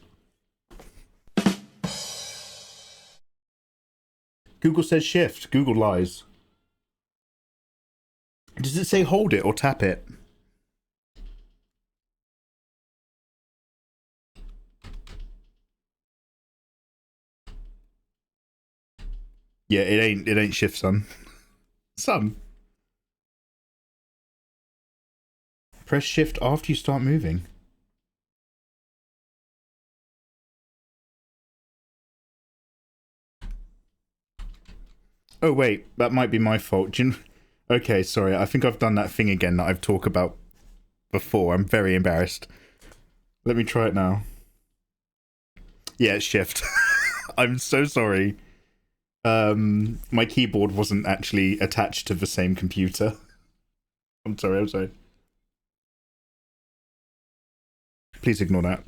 Google says shift. Google lies. Does it say hold it or tap it? Yeah, it ain't shift, son. Son. Press shift after you start moving. Oh wait, that might be my fault. Okay, sorry. I think I've done that thing again that I've talked about before. I'm very embarrassed. Let me try it now. Yeah, it's shift. I'm so sorry. My keyboard wasn't actually attached to the same computer. I'm sorry. Please ignore that.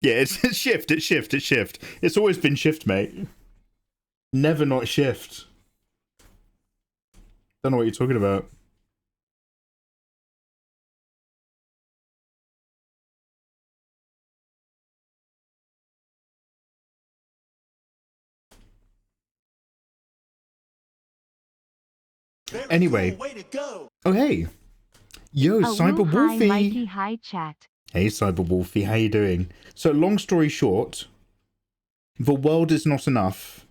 Yeah, it's shift. It's always been shift, mate. Never not shift. Don't know what you're talking about. Anyway. Oh, hey. Yo, Cyber Wolfie. Mighty hi, chat. Hey, Cyber Wolfie. How you doing? So, long story short, The World Is Not Enough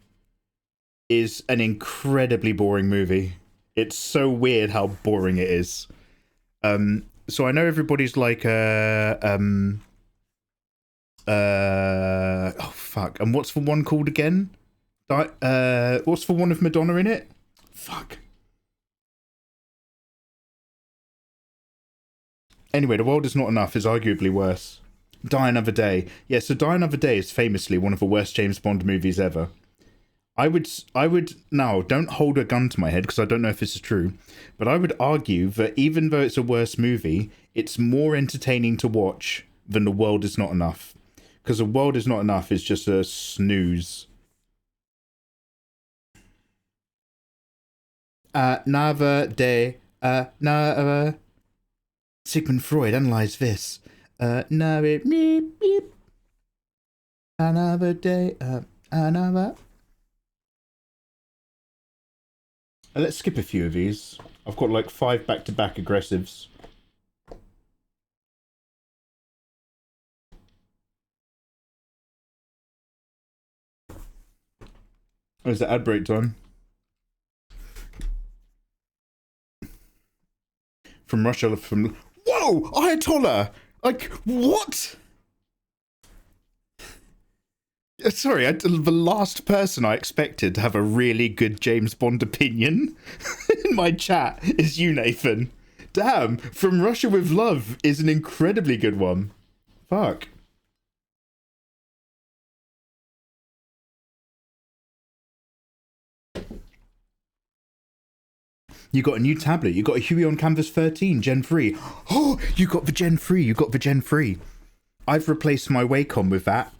is an incredibly boring movie. It's so weird how boring it is. So I know everybody's like, oh fuck. And what's the one called again? What's the one with Madonna in it? Fuck. Anyway, The World Is Not Enough is arguably worse. Die Another Day. Yeah, so Die Another Day is famously one of the worst James Bond movies ever. I would now, don't hold a gun to my head because I don't know if this is true, but I would argue that even though it's a worse movie, it's more entertaining to watch than The World Is Not Enough. Because The World Is Not Enough is just a snooze. Another day, another... Sigmund Freud analysed this. Another day, another... Let's skip a few of these. I've got like 5 back-to-back aggressives. Oh, is that ad break time? From Russia, from... Whoa! Ayatollah! Like, what? Sorry, the last person I expected to have a really good James Bond opinion in my chat is you, Nathan. Damn, From Russia with Love is an incredibly good one. Fuck. You got a new tablet. You got a Huey on Canvas 13 Gen 3. Oh, you got the Gen 3. You got the Gen 3. I've replaced my Wacom with that.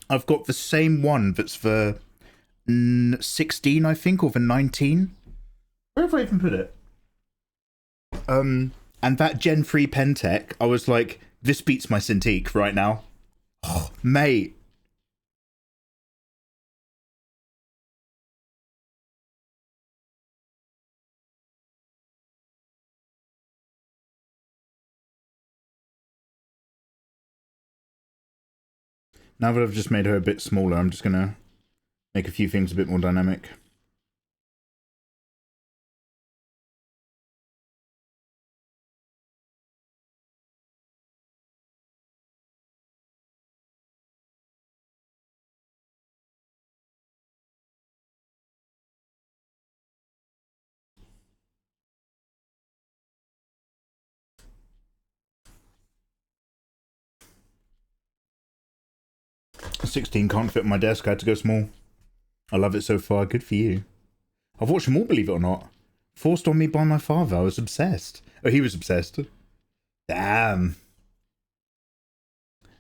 I've got the same one that's the 16, I think, or the 19. Where have I even put it? And that Gen 3 Pentec, I was like, this beats my Cintiq right now. Oh, mate. Now that I've just made her a bit smaller, I'm just going to make a few things a bit more dynamic. 16 can't fit on my desk. I had to go small. I love it so far. Good for you. I've watched them all, believe it or not. Forced on me by my father. I was obsessed. Oh, he was obsessed. Damn.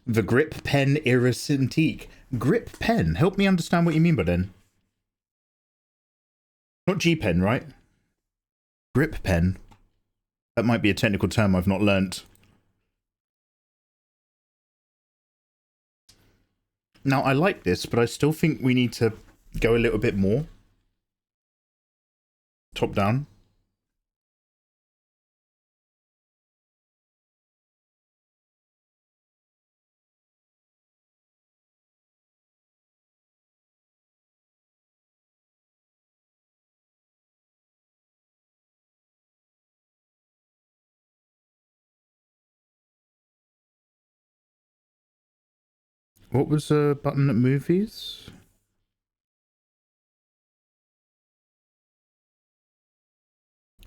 The grip pen era Cintiq. Grip pen? Help me understand what you mean by then. Not G pen, right? Grip pen. That might be a technical term I've not learnt. Now, I like this, but I still think we need to go a little bit more. Top down. What was the button at movies?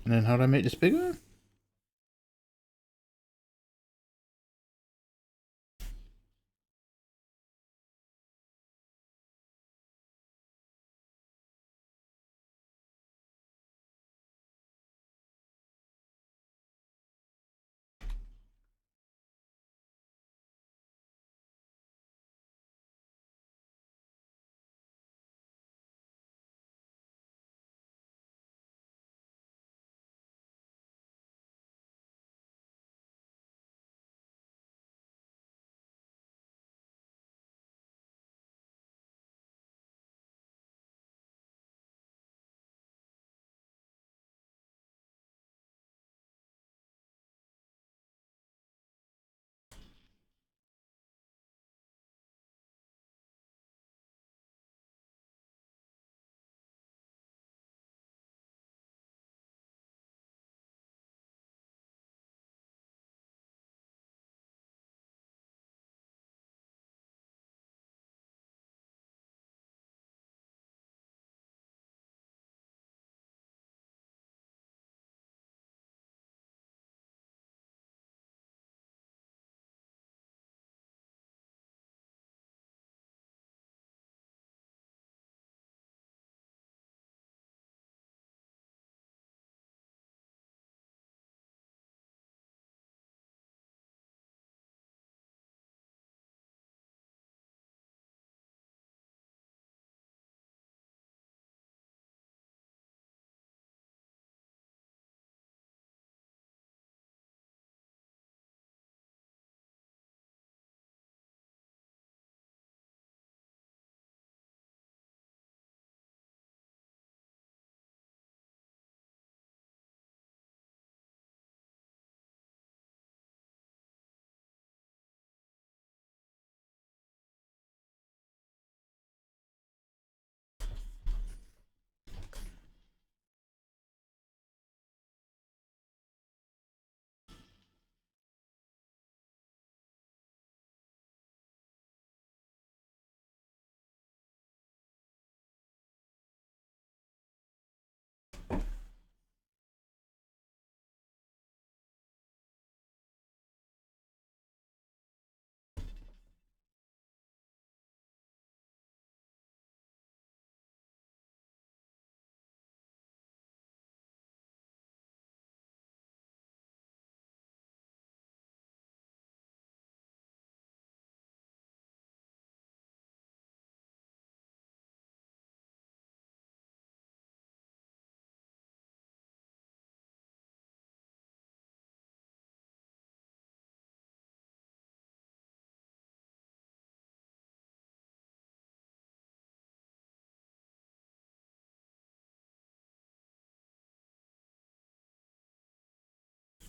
And then how do I make this bigger?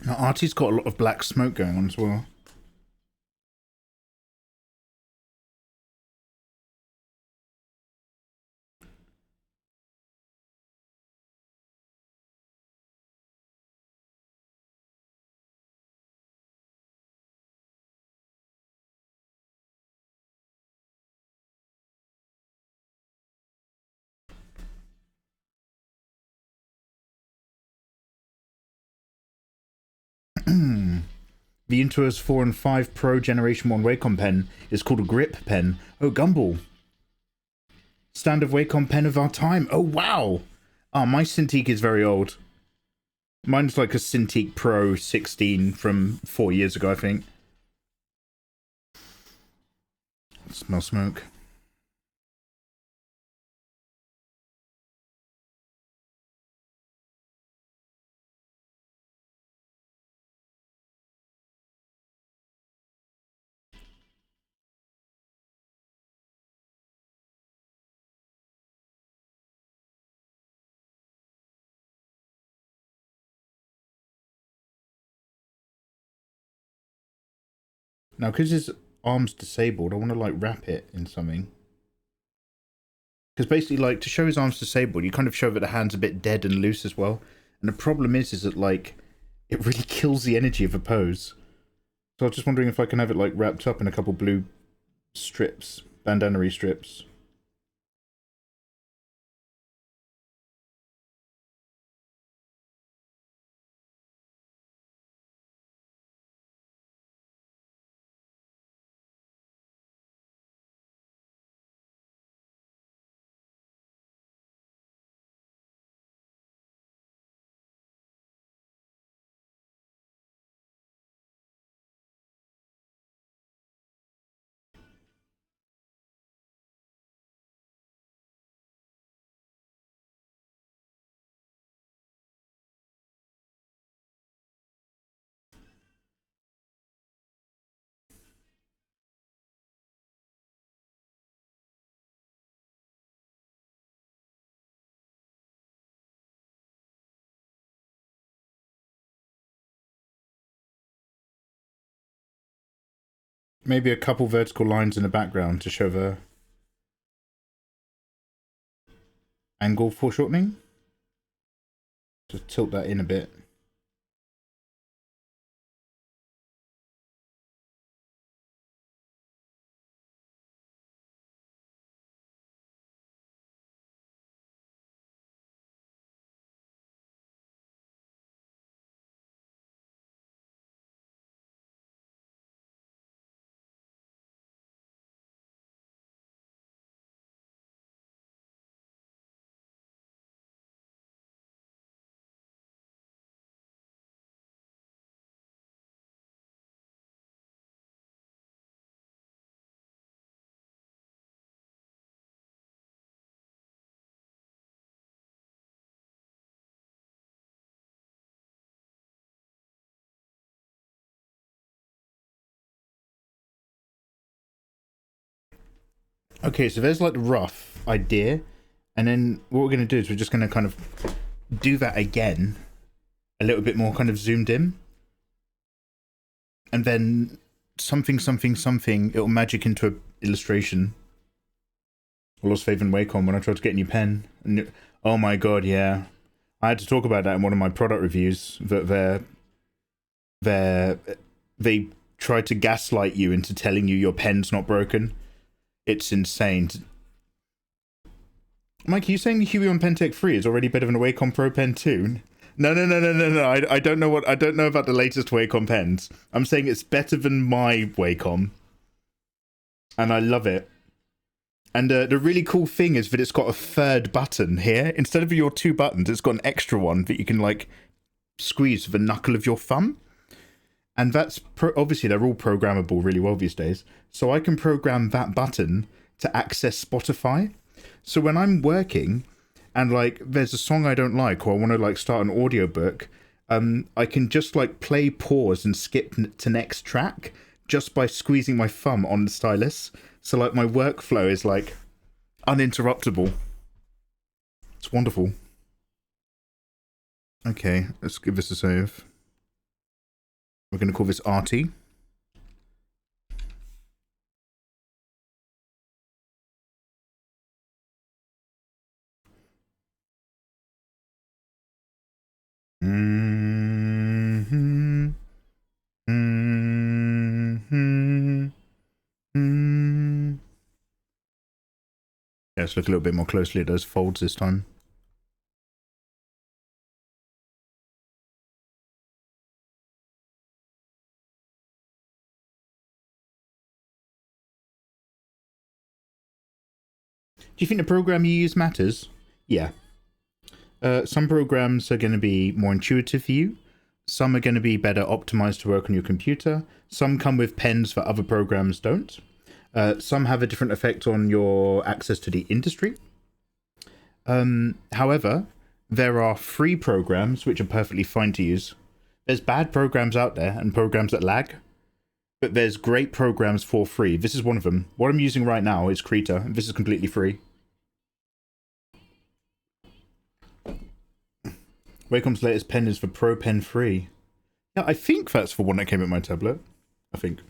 Now, Artie's got a lot of black smoke going on as well. The Intuos 4 and 5 Pro Generation 1 Wacom pen is called a grip pen. Oh, Gumball. Standard Wacom pen of our time. Oh, wow. Oh, my Cintiq is very old. Mine's like a Cintiq Pro 16 from 4 years ago, I think. Smell smoke. Now, because his arm's disabled, I want to, like, wrap it in something. Because basically, like, to show his arm's disabled, you kind of show that the hand's a bit dead and loose as well. And the problem is that, like, it really kills the energy of a pose. So I was just wondering if I can have it, like, wrapped up in a couple blue strips, bandana-y strips. Maybe a couple vertical lines in the background to show the angle foreshortening. Just tilt that in a bit. Okay, so there's like the rough idea, and then what we're going to do is we're just going to kind of do that again, a little bit more kind of zoomed in, and then something, it'll magic into an illustration. I lost faith in Wacom when I tried to get a new pen, and oh my god, yeah, I had to talk about that in one of my product reviews, that they tried to gaslight you into telling you your pen's not broken. It's insane. Mike, are you saying the Huey on Pentec 3 is already better than a Wacom Pro Pen 2? No. I don't know about the latest Wacom pens. I'm saying it's better than my Wacom. And I love it. And the really cool thing is that it's got a third button here. Instead of your 2 buttons, it's got an extra one that you can, like, squeeze with the knuckle of your thumb. And that's, obviously, they're all programmable really well these days. So I can program that button to access Spotify. So when I'm working and, like, there's a song I don't like, or I want to, like, start an audiobook, I can just, like, play, pause, and skip to next track just by squeezing my thumb on the stylus. So, like, my workflow is, like, uninterruptible. It's wonderful. Okay, let's give this a save. We're going to call this Artie. Yeah, let's look a little bit more closely at those folds this time. you think the program you use matters? Yeah. Some programs are going to be more intuitive for you. Some are going to be better optimized to work on your computer. Some come with pens that other programs don't. Some have a different effect on your access to the industry. However, there are free programs which are perfectly fine to use. There's bad programs out there and programs that lag, but there's great programs for free. This is one of them. What I'm using right now is Krita, and this is completely free. Wacom's latest pen is for Pro Pen Free. Yeah, I think that's for one that came with my tablet. I think.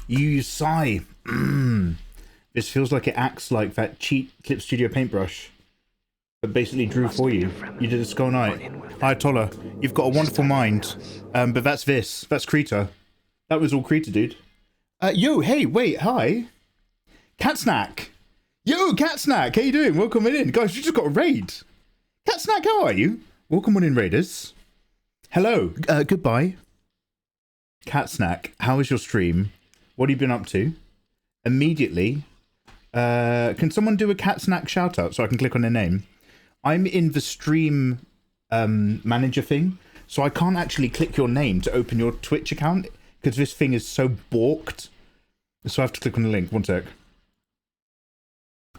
You sigh. This feels like it acts like that cheap Clip Studio paintbrush that basically drew for you. You did a skull night. Hi, Tolla. You've got a wonderful mind. But that's this. That's Krita. That was all Krita, dude. Yo, hey, wait, hi. Cat Snack. Yo, Cat Snack. How you doing? Welcome in. Guys, you just got a raid. Cat Snack, how are you? Welcome on in, raiders. Hello. Goodbye. Cat Snack, how was your stream? What have you been up to? Immediately, can someone do a Cat Snack shout out so I can click on their name? I'm in the stream manager thing, so I can't actually click your name to open your Twitch account because this thing is so balked. So I have to click on the link. One sec.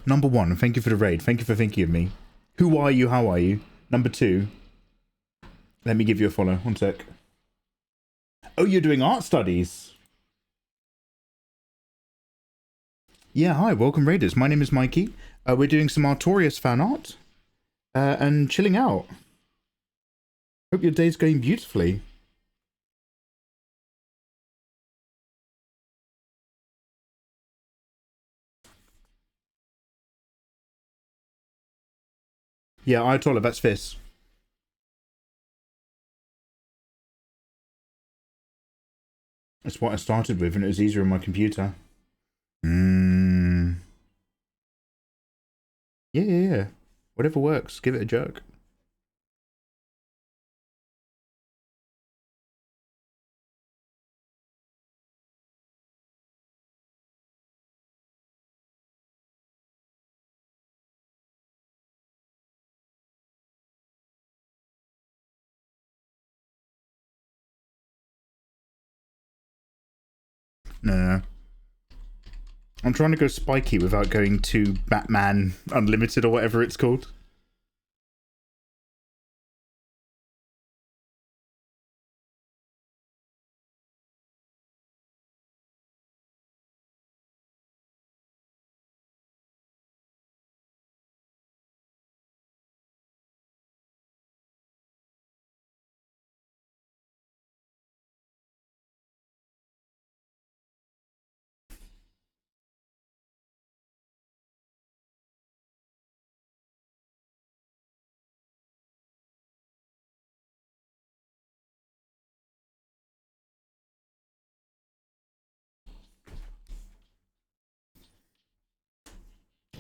Number one, thank you for the raid. Thank you for thinking of me. Who are you? How are you? Number two, let me give you a follow. One sec. Oh, you're doing art studies. Yeah, hi, welcome raiders. My name is Mikey. We're doing some Artorius fan art and chilling out. Hope your day's going beautifully. Yeah, Ayatollah, that's this. That's what I started with, and it was easier on my computer. Yeah. Whatever works, give it a jerk. No. I'm trying to go spiky without going to Batman Unlimited or whatever it's called.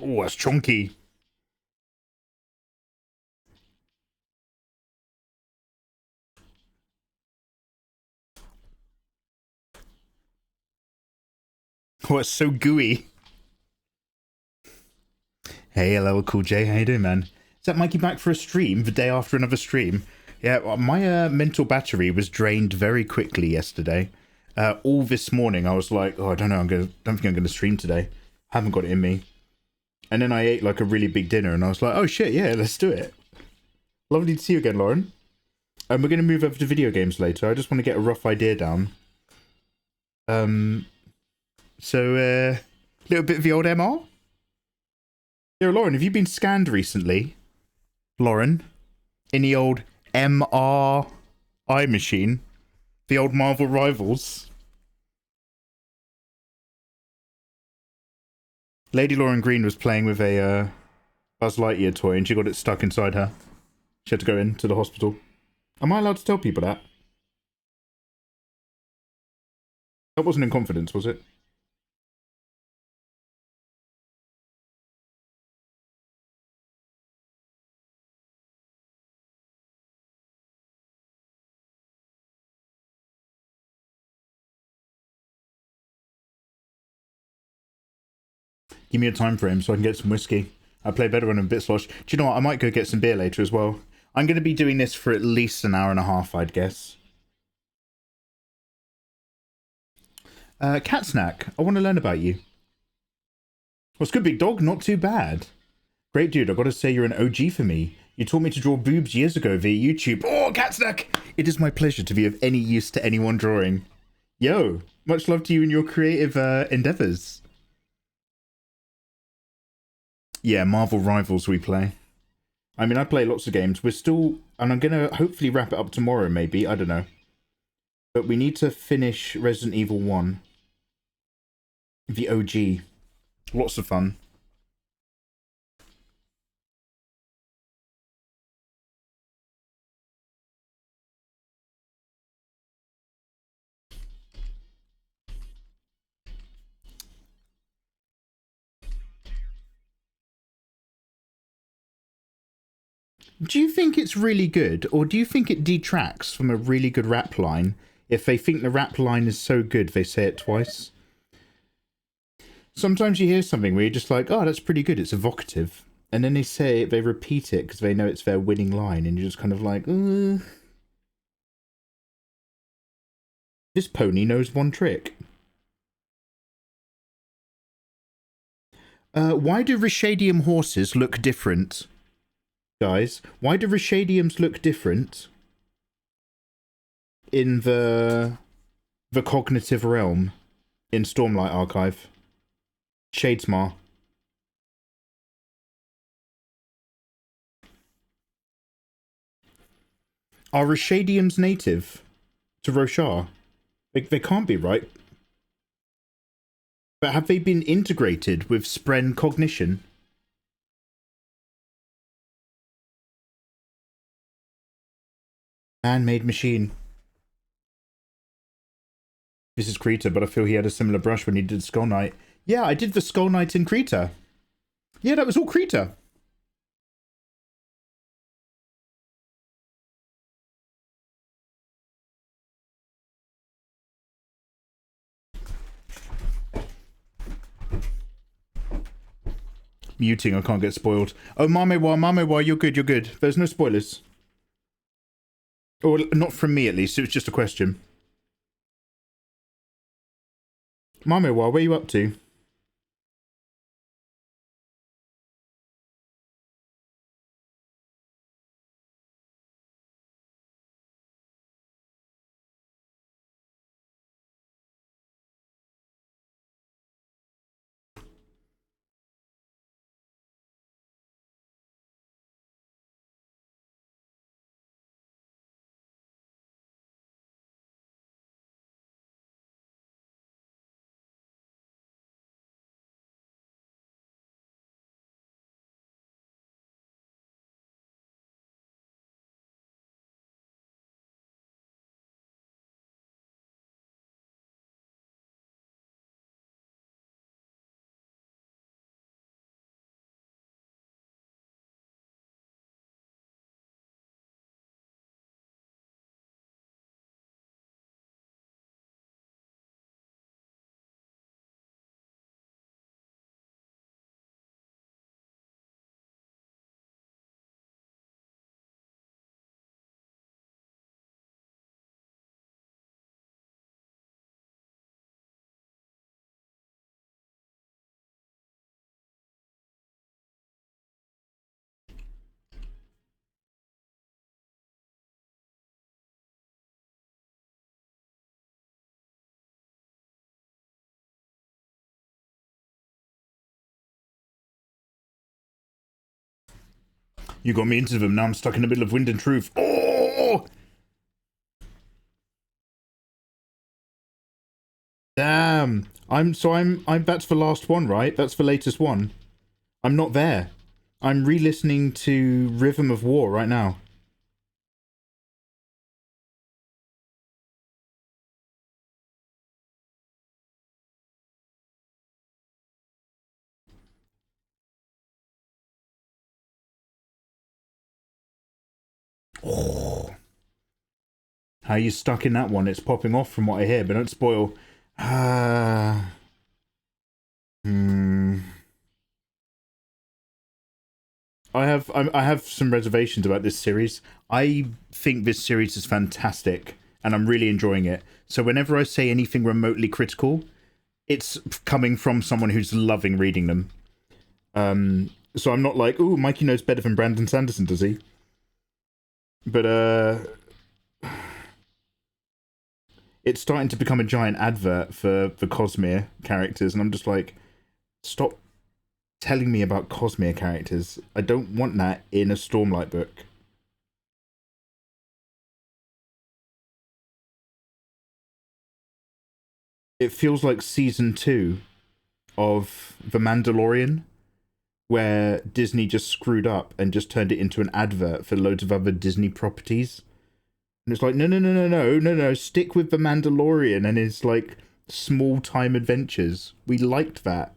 Oh, that's chunky. Oh, it's so gooey. Hey, hello, Cool J. How you doing, man? Is that Mikey back for a stream the day after another stream? Yeah, well, my mental battery was drained very quickly yesterday. All this morning, I was like, oh, I don't know, don't think I'm gonna stream today. Haven't got it in me. And then I ate like a really big dinner, and I was like, oh shit, yeah, let's do it. Lovely to see you again, Lauren. And we're gonna move over to video games later. I just want to get a rough idea down. So a little bit of the old MR. Yo, Lauren, have you been scanned recently? Lauren, in the old MRI machine, the old Marvel Rivals. Lady Lauren Green was playing with a Buzz Lightyear toy, and she got it stuck inside her. She had to go into the hospital. Am I allowed to tell people that? That wasn't in confidence, was it? Give me a time frame so I can get some whiskey. I play better when I'm a bit slosh. Do you know what? I might go get some beer later as well. I'm going to be doing this for at least an hour and a half, I'd guess. Cat Snack, I want to learn about you. What's good, big dog? Not too bad. Great dude, I've got to say you're an OG for me. You taught me to draw boobs years ago via YouTube. Oh, Cat Snack! It is my pleasure to be of any use to anyone drawing. Yo, much love to you and your creative endeavors. Yeah, Marvel Rivals we play. I mean, I play lots of games. We're still... And I'm going to hopefully wrap it up tomorrow, maybe. I don't know. But we need to finish Resident Evil 1. The OG. Lots of fun. Do you think it's really good, or do you think it detracts from a really good rap line if they think the rap line is so good they say it twice? Sometimes you hear something where you're just like, oh, that's pretty good, it's evocative. And then they repeat it because they know it's their winning line, and you're just kind of like, this pony knows one trick. Why do Rishadium horses look different? Guys, why do Rishadiums look different in the cognitive realm in Stormlight Archive? Shadesmar. Are Rishadiums native to Roshar? They can't be, right? But have they been integrated with Spren cognition? Man-made machine. This is Krita, but I feel he had a similar brush when he did Skull Knight. Yeah, I did the Skull Knight in Krita. Yeah, that was all Krita. Muting, I can't get spoiled. Oh, Mamewa, you're good, you're good. There's no spoilers. Or not from me, at least. It was just a question. Mamewa, where are you up to? You got me into them. Now I'm stuck in the middle of Wind and Truth. Oh! Damn. I'm that's the last one, right? That's the latest one. I'm not there. I'm re-listening to Rhythm of War right now. Oh. How are you stuck in that one? It's popping off from what I hear, but don't spoil. I have some reservations about this series. I think this series is fantastic, and I'm really enjoying it. So whenever I say anything remotely critical, it's coming from someone who's loving reading them. So I'm not like, ooh, Mikey knows better than Brandon Sanderson, does he? But it's starting to become a giant advert for the Cosmere characters, and I'm just like, stop telling me about Cosmere characters. I don't want that in a Stormlight book. It feels like season 2 of The Mandalorian, where Disney just screwed up and just turned it into an advert for loads of other Disney properties. And it's like, no, stick with The Mandalorian and his, like, small-time adventures. We liked that.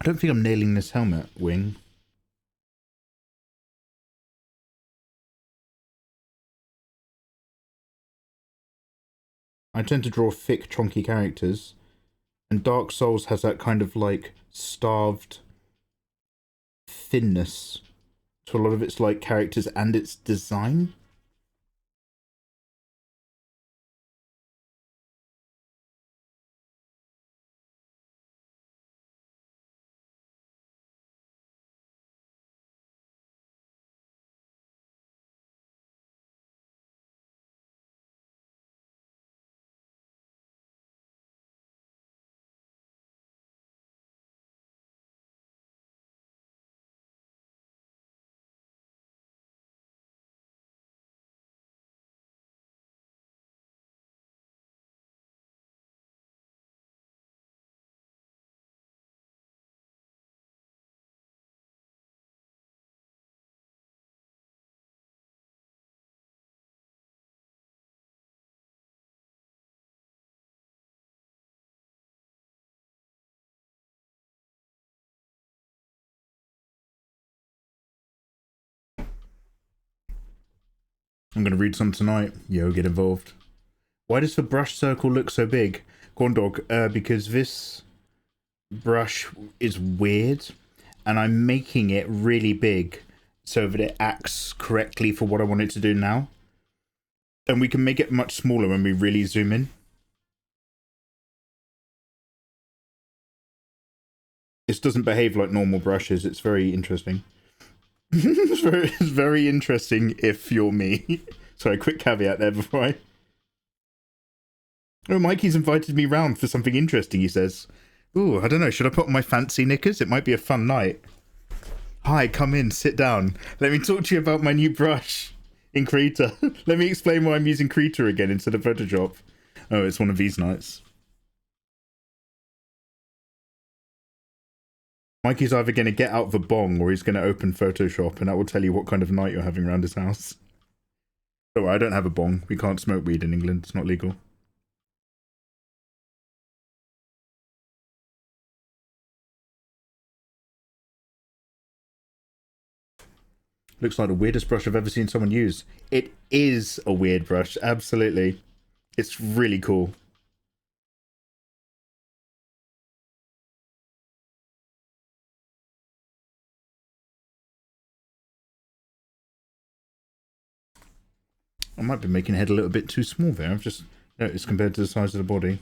I don't think I'm nailing this helmet, Wing. I tend to draw thick, chunky characters, and Dark Souls has that kind of, like, starved thinness to a lot of its, like, characters and its design. I'm going to read some tonight. Yo, get involved. Why does the brush circle look so big? Corn dog, because this brush is weird, and I'm making it really big so that it acts correctly for what I want it to do now. And we can make it much smaller when we really zoom in. This doesn't behave like normal brushes. It's very interesting. It's very interesting if you're me. Sorry, quick caveat there before I... Oh, Mikey's invited me round for something interesting, he says. Ooh, I don't know, should I put on my fancy knickers? It might be a fun night. Hi, come in, sit down. Let me talk to you about my new brush in Krita. Let me explain why I'm using Krita again instead of Photoshop. Oh, it's one of these nights. Mikey's either going to get out the bong or he's going to open Photoshop, and that will tell you what kind of night you're having around his house. Oh, I don't have a bong. We can't smoke weed in England. It's not legal. Looks like the weirdest brush I've ever seen someone use. It is a weird brush, absolutely. It's really cool. I might be making head a little bit too small there. I've just noticed compared to the size of the body.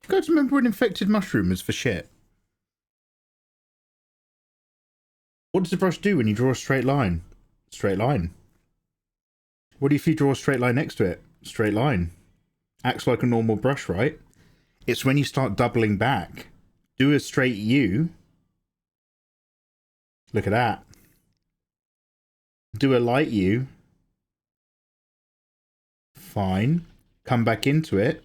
Do you guys remember when infected mushroom was for shit? What does the brush do when you draw a straight line? Straight line. What if you draw a straight line next to it? Straight line. Acts like a normal brush, right? It's when you start doubling back. Do a straight U. Look at that. Do a light U. Fine. Come back into it.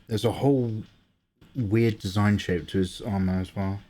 There's a whole weird design shape to his armor as well.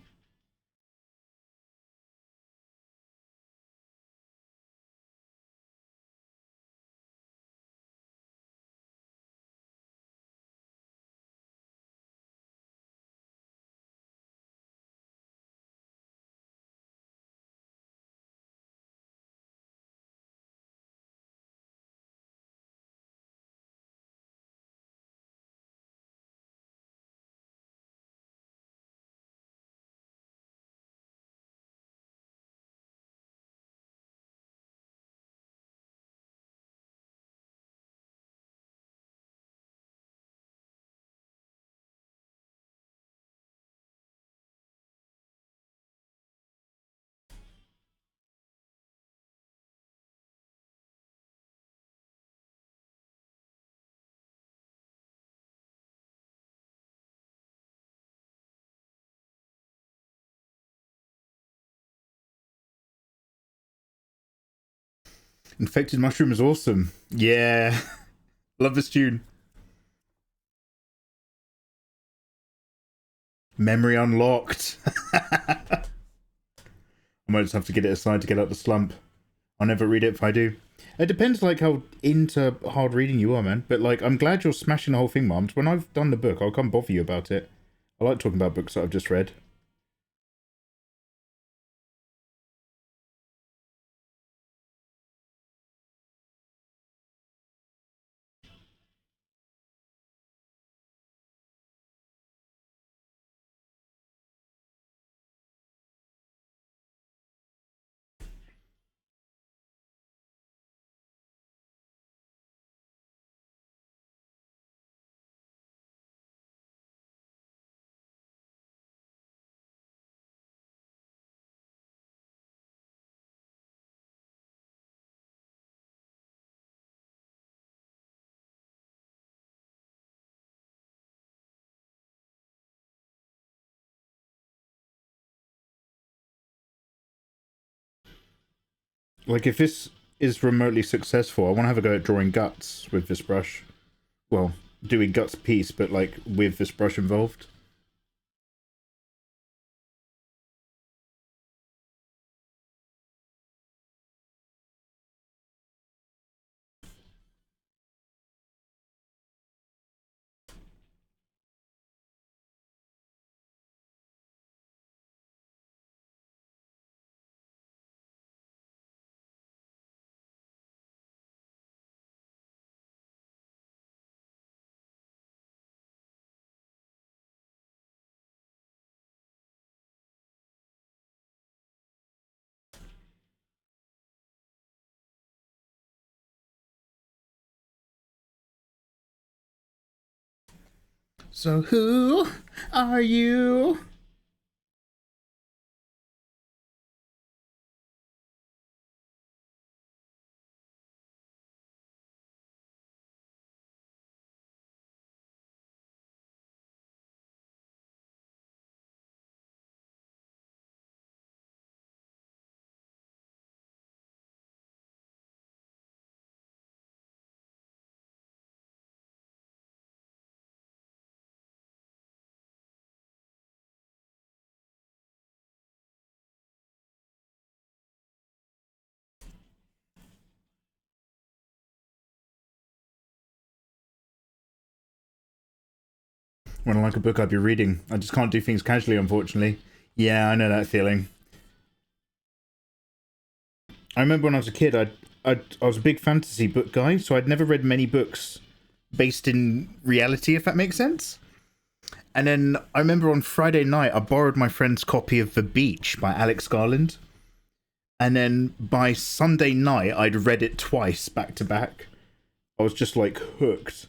Infected Mushroom is awesome. Yeah. Love this tune. Memory unlocked. I might just have to get it aside to get out the slump. I'll never read it if I do. It depends, like, how into hard reading you are, man. But, like, I'm glad you're smashing the whole thing, Mom. When I've done the book, I'll come bother you about it. I like talking about books that I've just read. Like, if this is remotely successful, I want to have a go at drawing guts with this brush. Well, doing guts piece, but, like, with this brush involved. So who are you? When I like a book, I'd be reading. I just can't do things casually, unfortunately. Yeah, I know that feeling. I remember when I was a kid, I was a big fantasy book guy, so I'd never read many books based in reality, if that makes sense. And then I remember on Friday night, I borrowed my friend's copy of The Beach by Alex Garland. And then by Sunday night, I'd read it twice, back to back. I was just, like, hooked.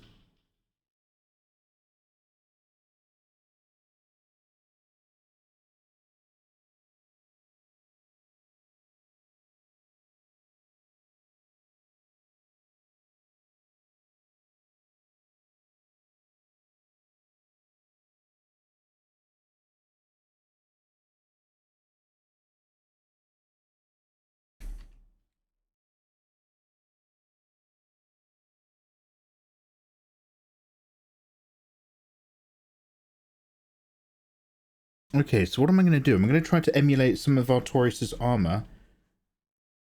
Okay, so what am I going to do? I'm going to try to emulate some of Artorius' armor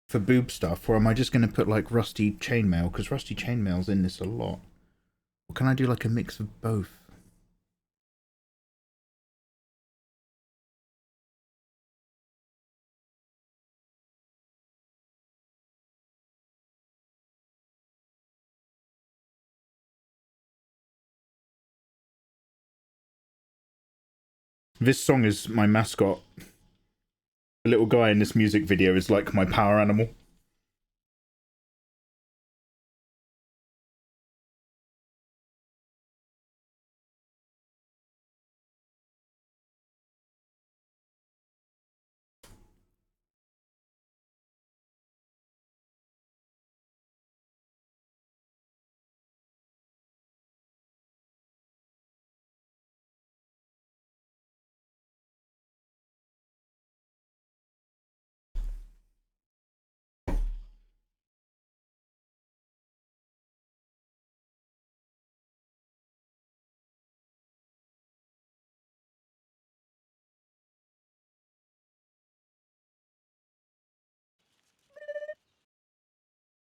for boob stuff, or am I just going to put, like, rusty chainmail? Because rusty chainmail's in this a lot. Or can I do, like, a mix of both? This song is my mascot. The little guy in this music video is like my power animal.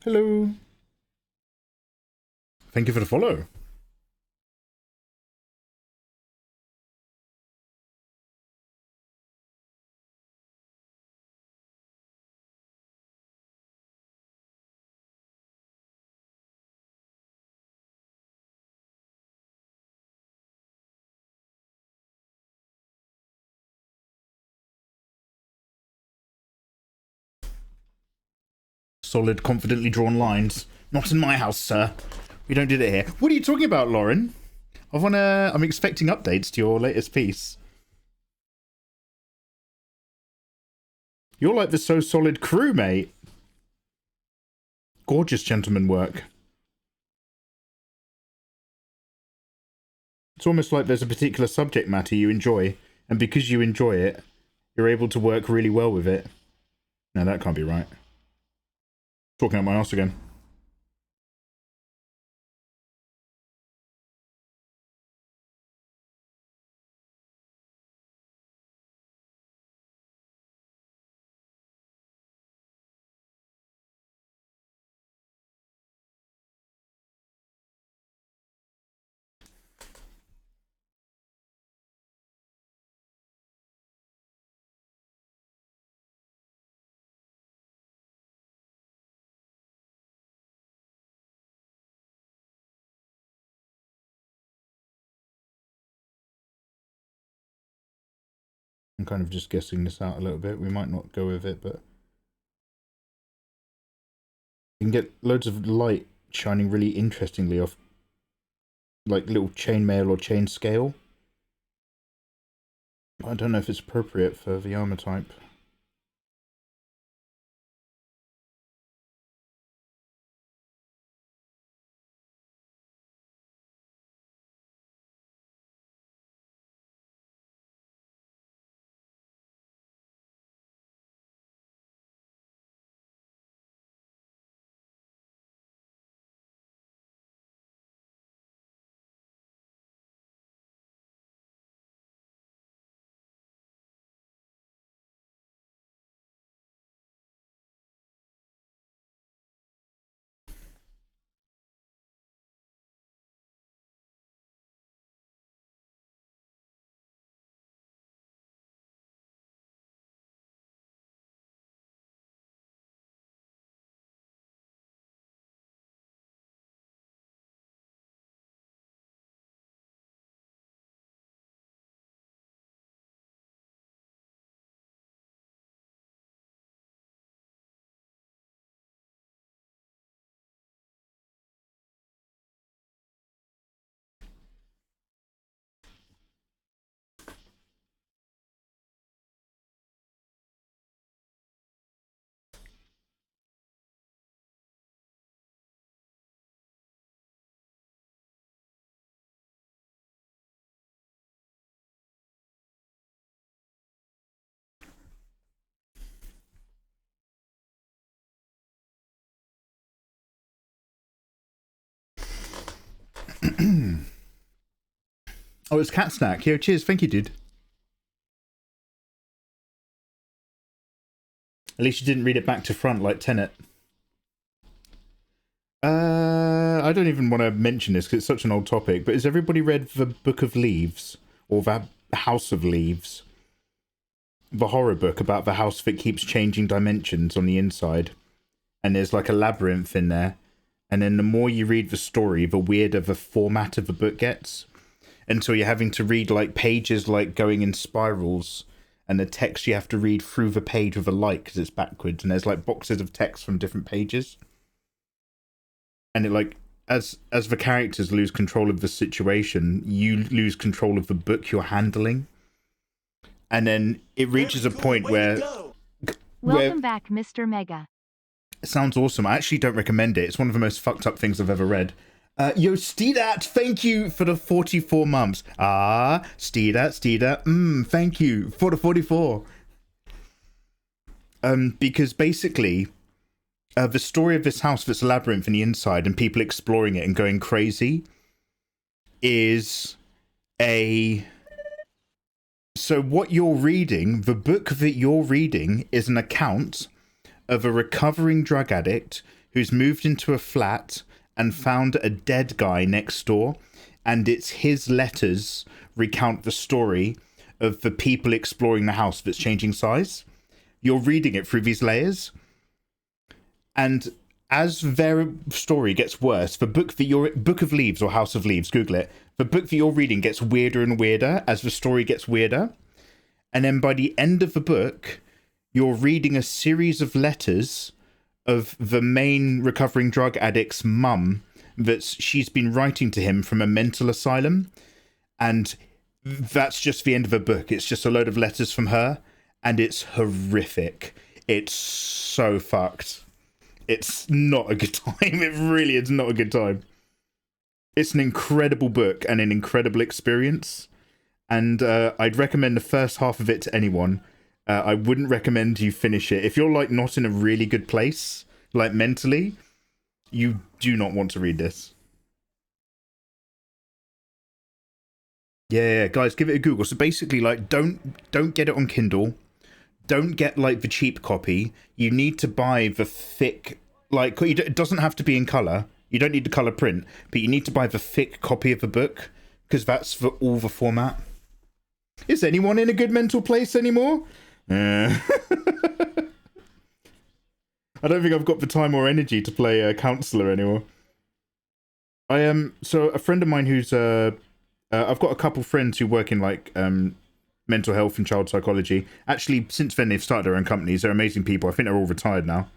Hello. Thank you for the follow. Solid, confidently drawn lines. Not in my house, sir. We don't do that here. What are you talking about, Lauren? I'm expecting updates to your latest piece. You're like the So Solid crew, mate. Gorgeous gentleman work. It's almost like there's a particular subject matter you enjoy, and because you enjoy it, you're able to work really well with it. No, that can't be right. Talking out my ass again. I'm kind of just guessing this out a little bit. We might not go with it, but you can get loads of light shining really interestingly off like little chainmail or chain scale. I don't know if it's appropriate for the armor type. Oh, it's Cat Snack. Yo, cheers. Thank you, dude. At least you didn't read it back to front like Tenet. I don't even want to mention this because it's such an old topic, but has everybody read The Book of Leaves? Or The House of Leaves? The horror book about the house that keeps changing dimensions on the inside. And there's like a labyrinth in there. And then the more you read the story, the weirder the format of the book gets. Until you're having to read like pages like going in spirals. And the text you have to read through the page with a light because it's backwards. And there's like boxes of text from different pages. And it like, as the characters lose control of the situation, you lose control of the book you're handling. And then it reaches a point where... Welcome back, Mr. Mega. It sounds awesome. I actually don't recommend it. It's one of the most fucked up things I've ever read. Yo, Steedat, thank you for the 44 months. Steedat, thank you for the 44. Because basically, the story of this house that's a labyrinth in the inside and people exploring it and going crazy is a... So what you're reading, the book that you're reading is an account of a recovering drug addict who's moved into a flat and found a dead guy next door, and it's his letters recount the story of the people exploring the house that's changing size. You're reading it through these layers, and as their story gets worse, the book that you're... Book of Leaves or House of Leaves, Google it. The book that you're reading gets weirder and weirder as the story gets weirder. And then by the end of the book, you're reading a series of letters of the main recovering drug addict's mum that she's been writing to him from a mental asylum. And that's just the end of the book. It's just a load of letters from her. And it's horrific. It's so fucked. It's not a good time. It really is not a good time. It's an incredible book and an incredible experience. And I'd recommend the first half of it to anyone. I wouldn't recommend you finish it. If you're like not in a really good place, like mentally, you do not want to read this. Yeah, guys, give it a Google. So basically, like, don't get it on Kindle. Don't get like the cheap copy. You need to buy the thick, like, it doesn't have to be in color. You don't need the color print, but you need to buy the thick copy of the book because that's for all the format. Is anyone in a good mental place anymore? I don't think I've got the time or energy to play a counselor anymore. I am so a friend of mine who's I've got a couple friends who work in like mental health and child psychology. Actually, since then they've started their own companies. They're amazing people. I think they're all retired now.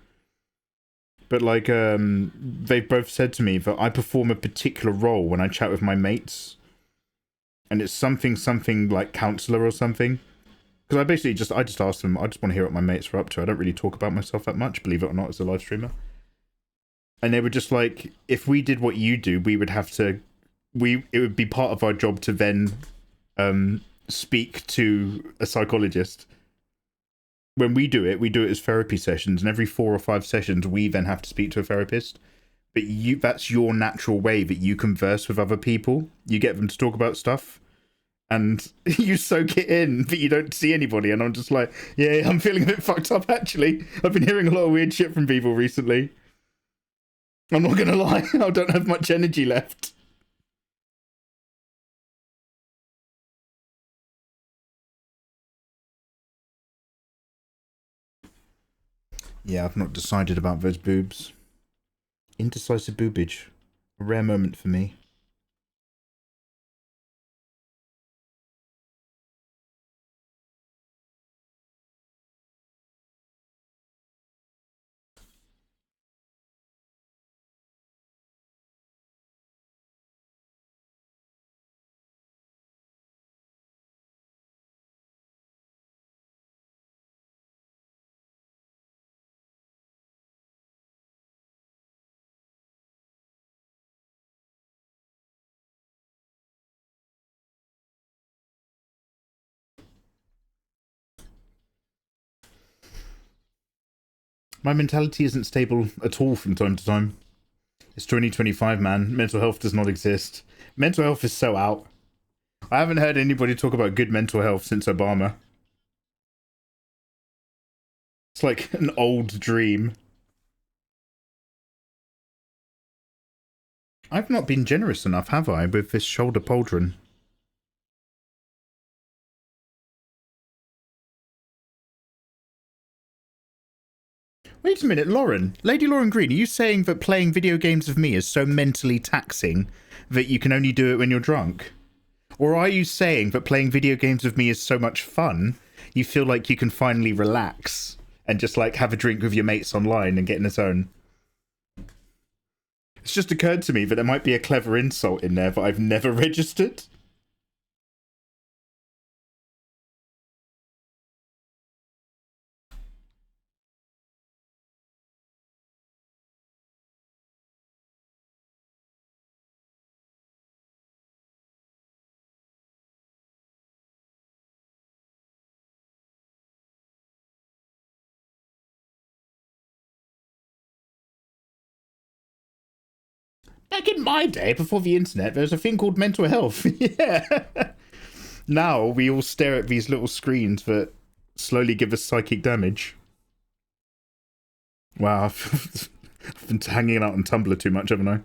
But like they've both said to me that I perform a particular role when I chat with my mates, and it's something like counselor or something. Because I just asked them. I just want to hear what my mates are up to. I don't really talk about myself that much, believe it or not, as a live streamer. And they were just like, if we did what you do, we would have to. It would be part of our job to then speak to a psychologist. When we do it as therapy sessions, and every 4 or 5 sessions, we then have to speak to a therapist. But that's your natural way that you converse with other people. You get them to talk about stuff, and you soak it in, but you don't see anybody. And I'm just like, yeah, I'm feeling a bit fucked up, actually. I've been hearing a lot of weird shit from people recently. I'm not gonna lie, I don't have much energy left. Yeah, I've not decided about those boobs. Indecisive boobage. A rare moment for me. My mentality isn't stable at all from time to time. It's 2025, man. Mental health does not exist. Mental health is so out. I haven't heard anybody talk about good mental health since Obama. It's like an old dream. I've not been generous enough, have I, with this shoulder pauldron? Wait a minute, Lauren. Lady Lauren Green, are you saying that playing video games with me is so mentally taxing that you can only do it when you're drunk? Or are you saying that playing video games with me is so much fun, you feel like you can finally relax and just like have a drink with your mates online and get in a zone? It's just occurred to me that there might be a clever insult in there that I've never registered. Back in my day, before the internet, there was a thing called mental health. Yeah. Now we all stare at these little screens that slowly give us psychic damage. Wow, I've been hanging out on Tumblr too much, haven't I?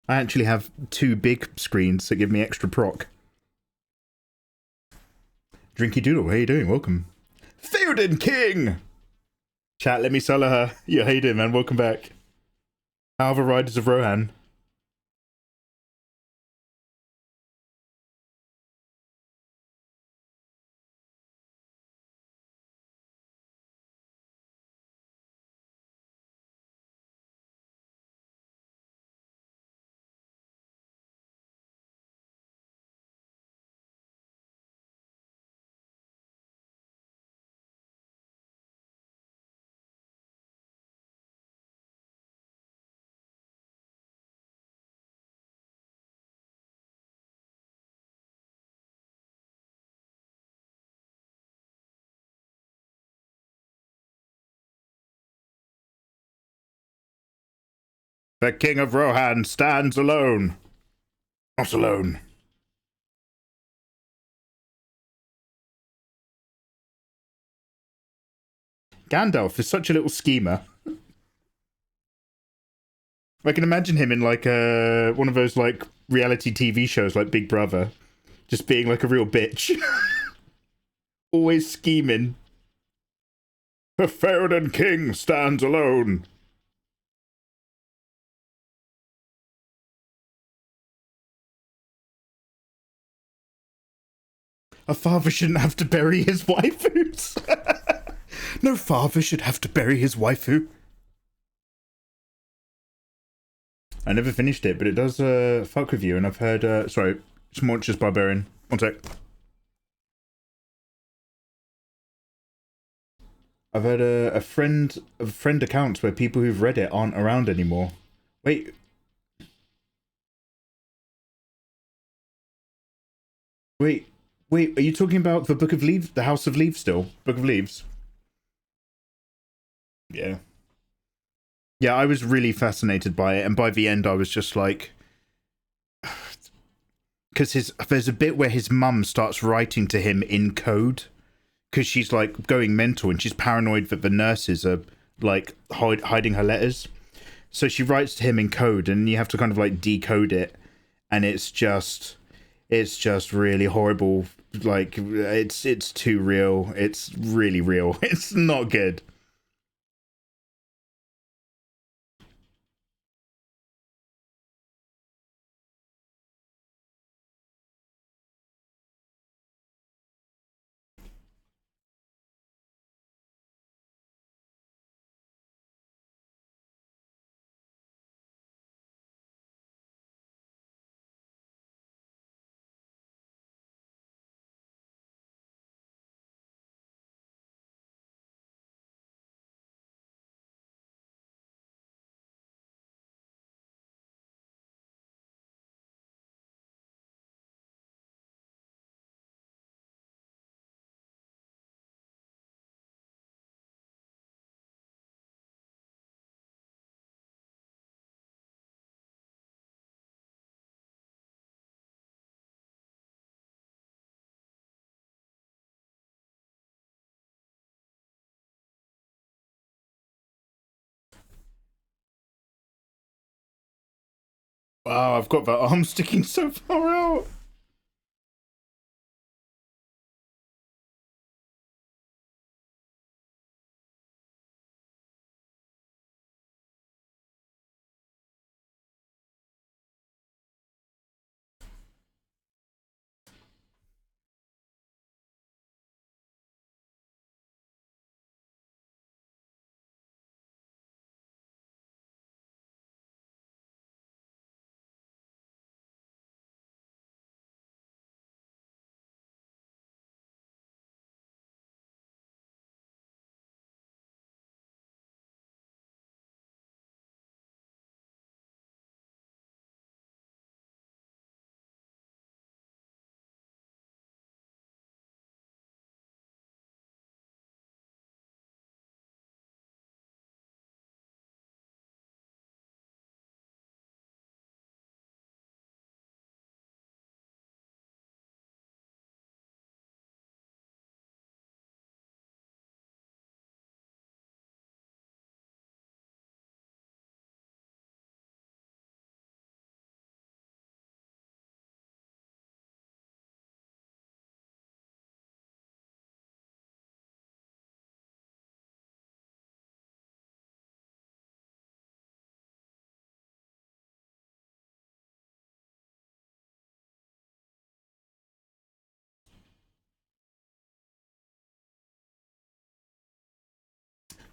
I actually have 2 big screens that give me extra proc. Drinky Doodle, how you doing? Welcome. Theoden King! Chat, let me solo her. Yeah, how you doing, man? Welcome back. How are the Riders of Rohan? The king of Rohan stands alone. Not alone. Gandalf is such a little schemer. I can imagine him in like one of those like reality TV shows like Big Brother. Just being like a real bitch. Always scheming. The Theoden king stands alone. A father shouldn't have to bury his waifus. No father should have to bury his waifu. I never finished it, but it does fuck with you, and I've heard... sorry, it's Monstrous Barbarian. One sec. I've heard a friend accounts where people who've read it aren't around anymore. Wait. Wait, are you talking about the Book of Leaves? The House of Leaves still? Book of Leaves? Yeah. Yeah, I was really fascinated by it, and by the end I was just like... Because there's a bit where his mum starts writing to him in code, because she's like going mental and she's paranoid that the nurses are like hiding her letters. So she writes to him in code, and you have to kind of like decode it, and it's just really horrible. Like it's too real. It's really real. It's not good. Wow, I've got that arm sticking so far out.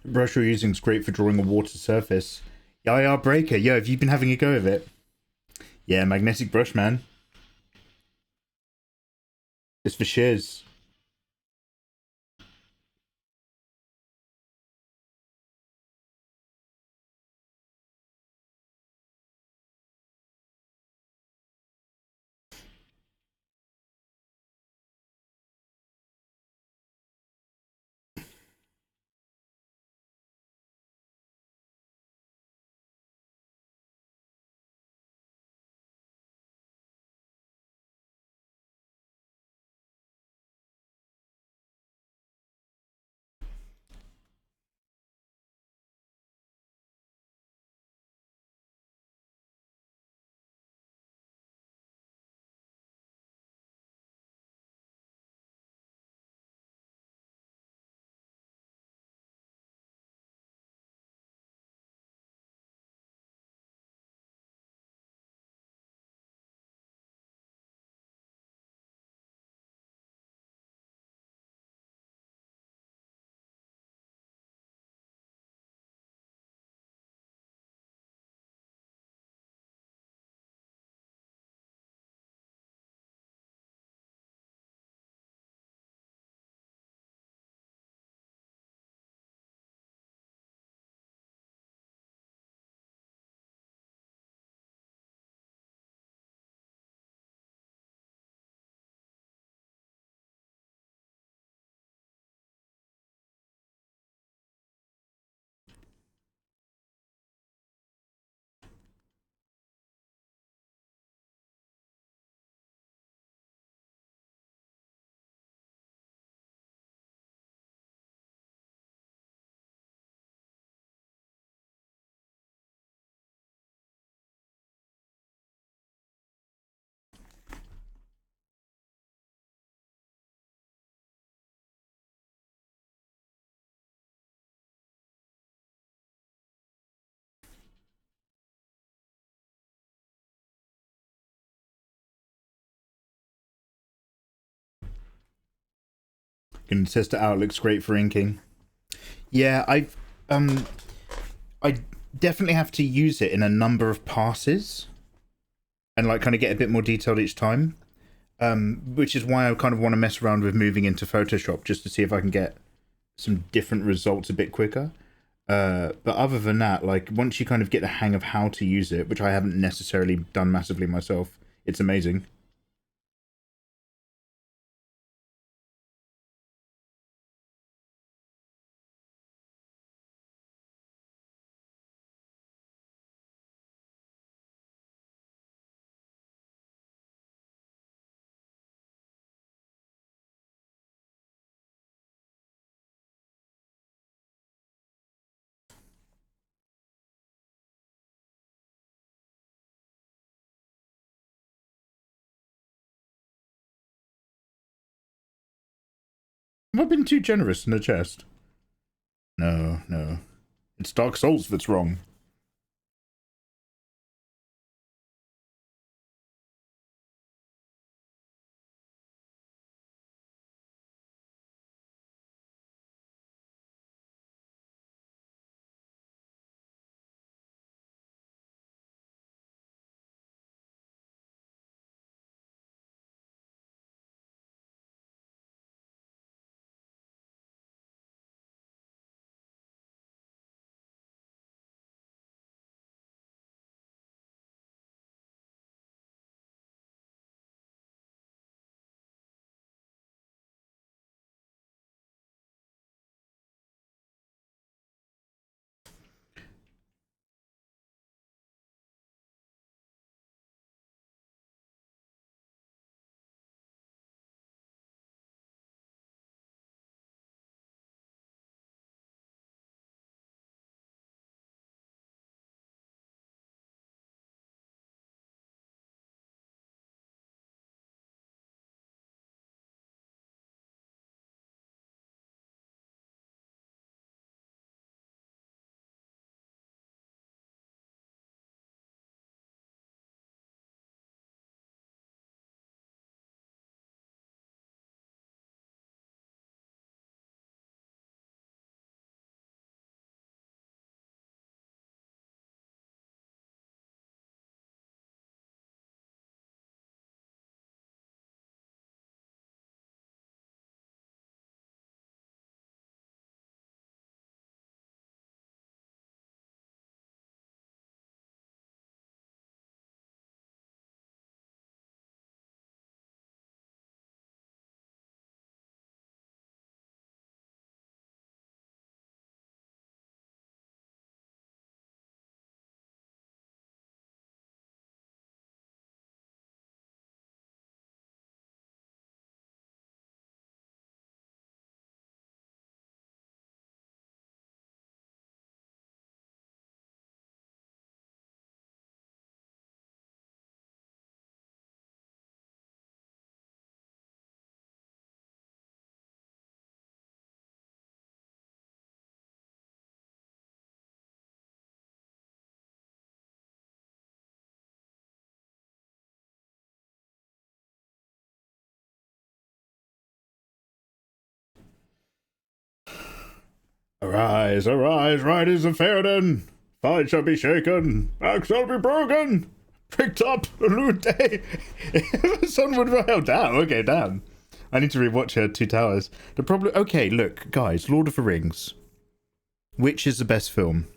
The brush you're using is great for drawing a water surface. Yeah, Breaker. Yo, have you been having a go of it? Yeah, magnetic brush, man. It's for shiz. And it says to Out looks great for inking. Yeah, I definitely have to use it in a number of passes and like kind of get a bit more detailed each time. Which is why I kind of want to mess around with moving into Photoshop just to see if I can get some different results a bit quicker. But other than that, like once you kind of get the hang of how to use it, which I haven't necessarily done massively myself, it's amazing. Have I been too generous in the chest? No, no. It's Dark Souls that's wrong. Arise, arise, riders of Theoden! Fight shall be shaken, back shall be broken! Picked up, a new day! The sun would rise. Oh, damn, okay, damn. I need to rewatch her Two Towers. The problem... Okay, look, guys, Lord of the Rings. Which is the best film?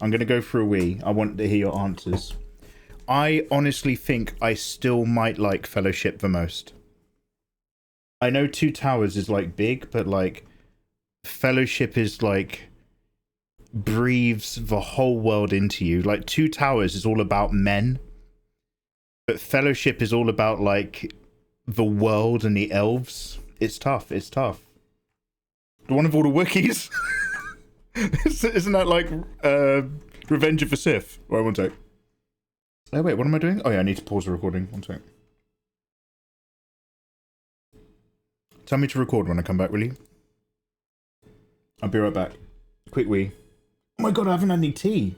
I'm going to go for a wee. I want to hear your answers. I honestly think I still might like Fellowship the most. I know Two Towers is, like, big, but, like... Fellowship is like breathes the whole world into you. Like Two Towers is all about men, but Fellowship is all about like the world and the elves. It's tough. It's tough. The one of all the Wookiees. Isn't that like Revenge of the Sith? Wait, one sec. Oh wait, what am I doing? Oh yeah, I need to pause the recording. One sec. Tell me to record when I come back, will you? I'll be right back. Quick wee. Oh my god, I haven't had any tea.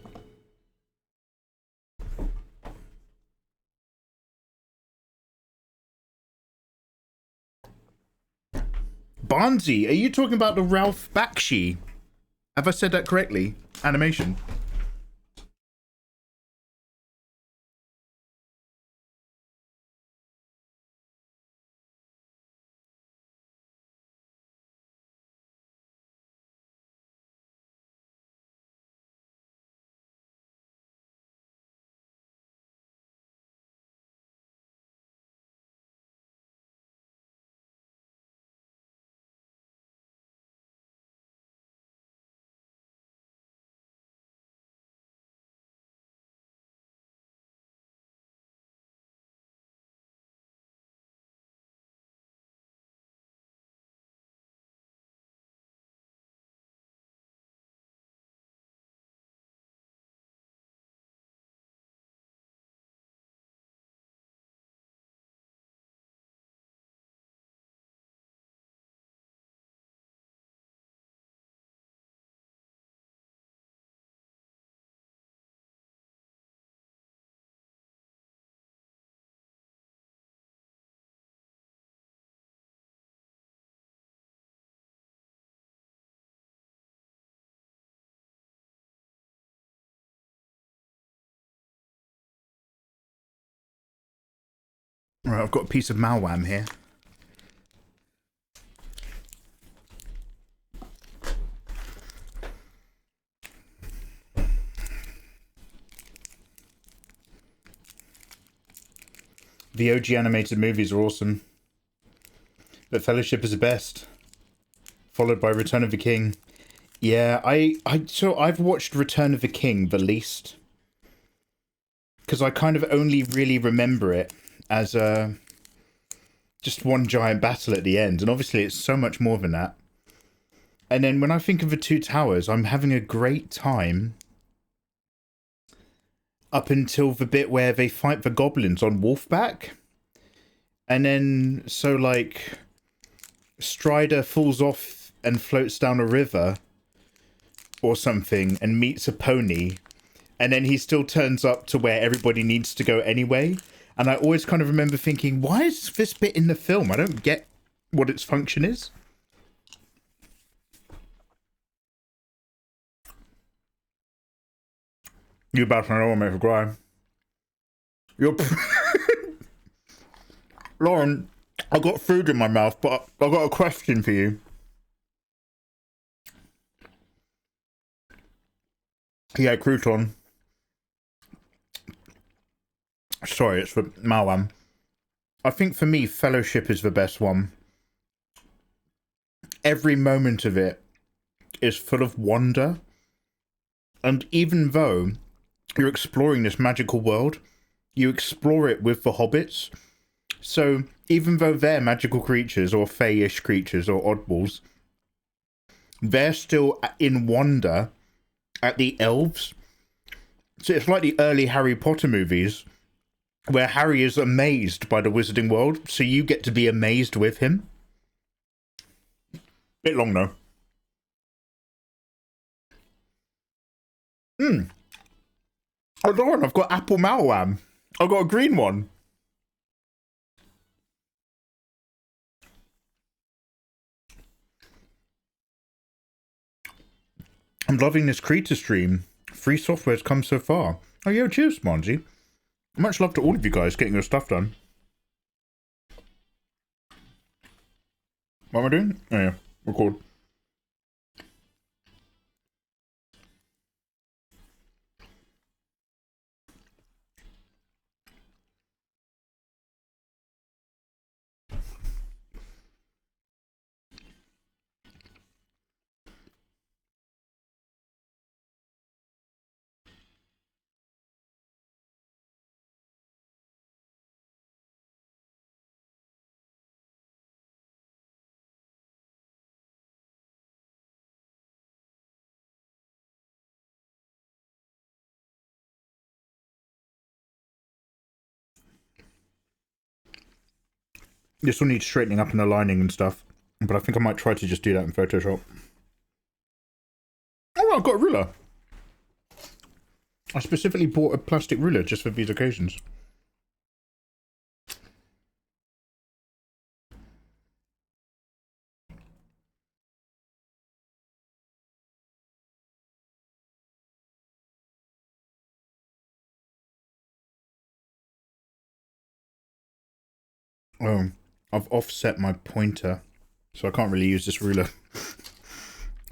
Barnsey, are you talking about the Ralph Bakshi? Have I said that correctly? Animation. Right, I've got a piece of malwam here. The OG animated movies are awesome. But Fellowship is the best. Followed by Return of the King. Yeah, so I've watched Return of the King the least. Because I kind of only really remember it as just one giant battle at the end. And obviously it's so much more than that. And then when I think of the Two Towers, I'm having a great time up until the bit where they fight the goblins on Wolfback. And then, so like, Strider falls off and floats down a river or something and meets a pony. And then he still turns up to where everybody needs to go anyway. And I always kind of remember thinking, why is this bit in the film? I don't get what its function is. You about to know me for cry. You're Lauren, I got food in my mouth, but I got a question for you. Yeah, crouton. Sorry, it's for Malwam. I think for me, Fellowship is the best one. Every moment of it is full of wonder. And even though you're exploring this magical world, you explore it with the hobbits. So even though they're magical creatures or fey-ish creatures or oddballs, they're still in wonder at the elves. So it's like the early Harry Potter movies where Harry is amazed by the wizarding world, so you get to be amazed with him. Bit long though. Oh, Lauren, I've got apple malwam. I've got a green one. I'm loving this Krita stream. Free software's come so far. Oh, yo, cheers, Monji. Much love to all of you guys getting your stuff done. What am I doing? Oh, yeah. Record. This will need straightening up and aligning and stuff, but I think I might try to just do that in Photoshop. Oh, I've got a ruler. I specifically bought a plastic ruler just for these occasions. Oh, I've offset my pointer, so I can't really use this ruler.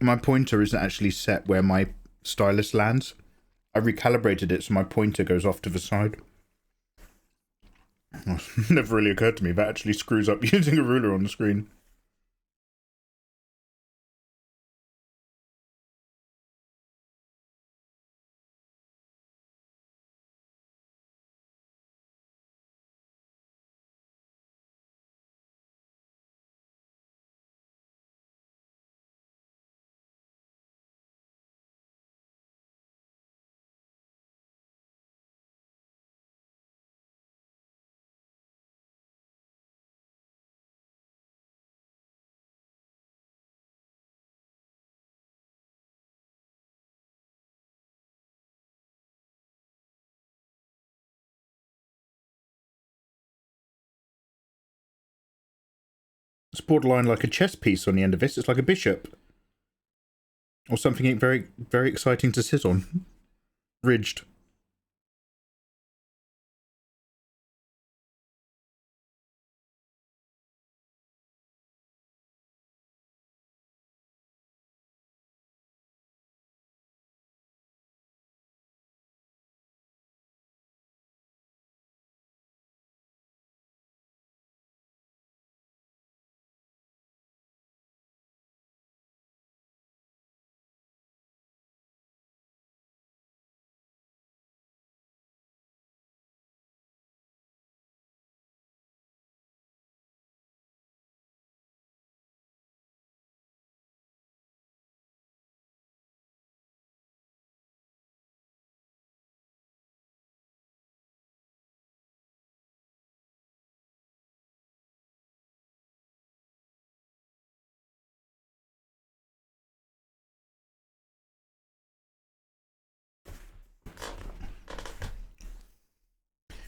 My pointer isn't actually set where my stylus lands. I recalibrated it so my pointer goes off to the side. Never really occurred to me that actually screws up using a ruler on the screen. It's borderline like a chess piece on the end of this. It's like a bishop. Or something very, very exciting to sit on. Ridged.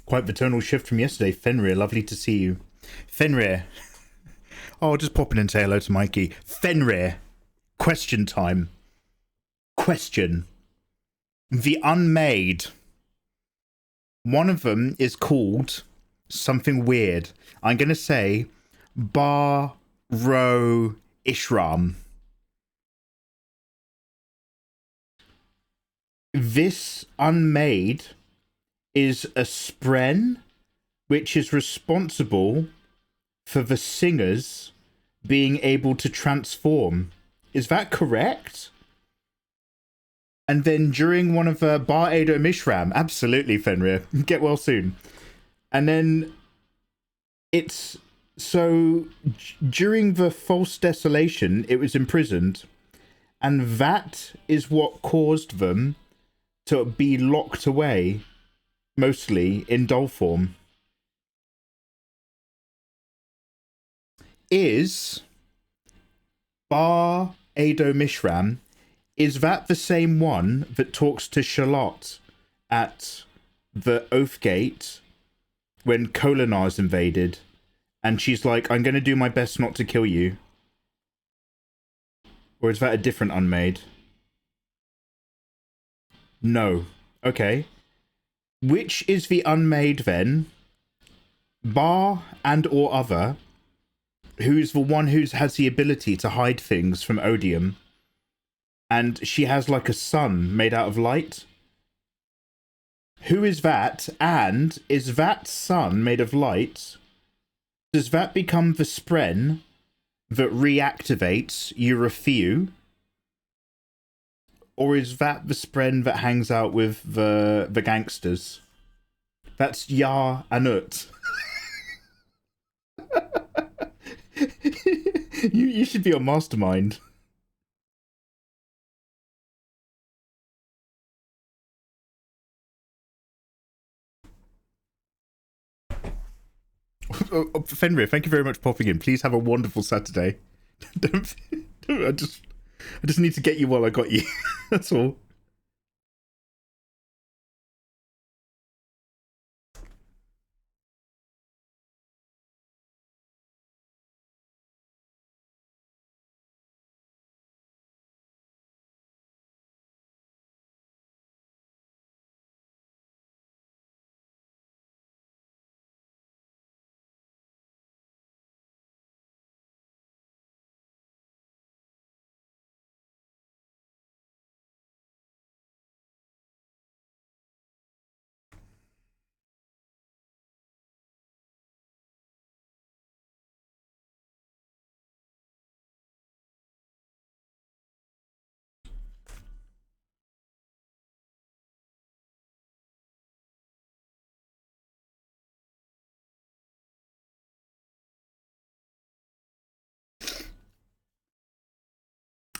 Quite the tonal shift from yesterday. Fenrir, lovely to see you. Fenrir. Oh, just pop in and say hello to Mikey. Fenrir. Question time. Question. The Unmade. One of them is called something weird. I'm going to say Bar Ro Ishram. This Unmade is a spren which is responsible for the singers being able to transform. Is that correct? And then during one of the Bar Edo Mishram, absolutely, Fenrir, get well soon. And then it's so during the false desolation, it was imprisoned, and that is what caused them to be locked away, mostly in doll form. Is Bar Edo Mishram, is that the same one that talks to Charlotte at the Oath Gate when Kolonar's invaded? And she's like, I'm going to do my best not to kill you. Or is that a different Unmade? No. Okay. Which is the Unmade then? Bar and or other, who's the one who has the ability to hide things from Odium. And she has like a sun made out of light. Who is that? And is that sun made of light? Does that become the spren that reactivates Eurofeu? Or is that the spren that hangs out with the gangsters? That's Yar Anut. you should be on Mastermind. Fenrir, thank you very much for popping in. Please have a wonderful Saturday. I just need to get you while I got you. That's all.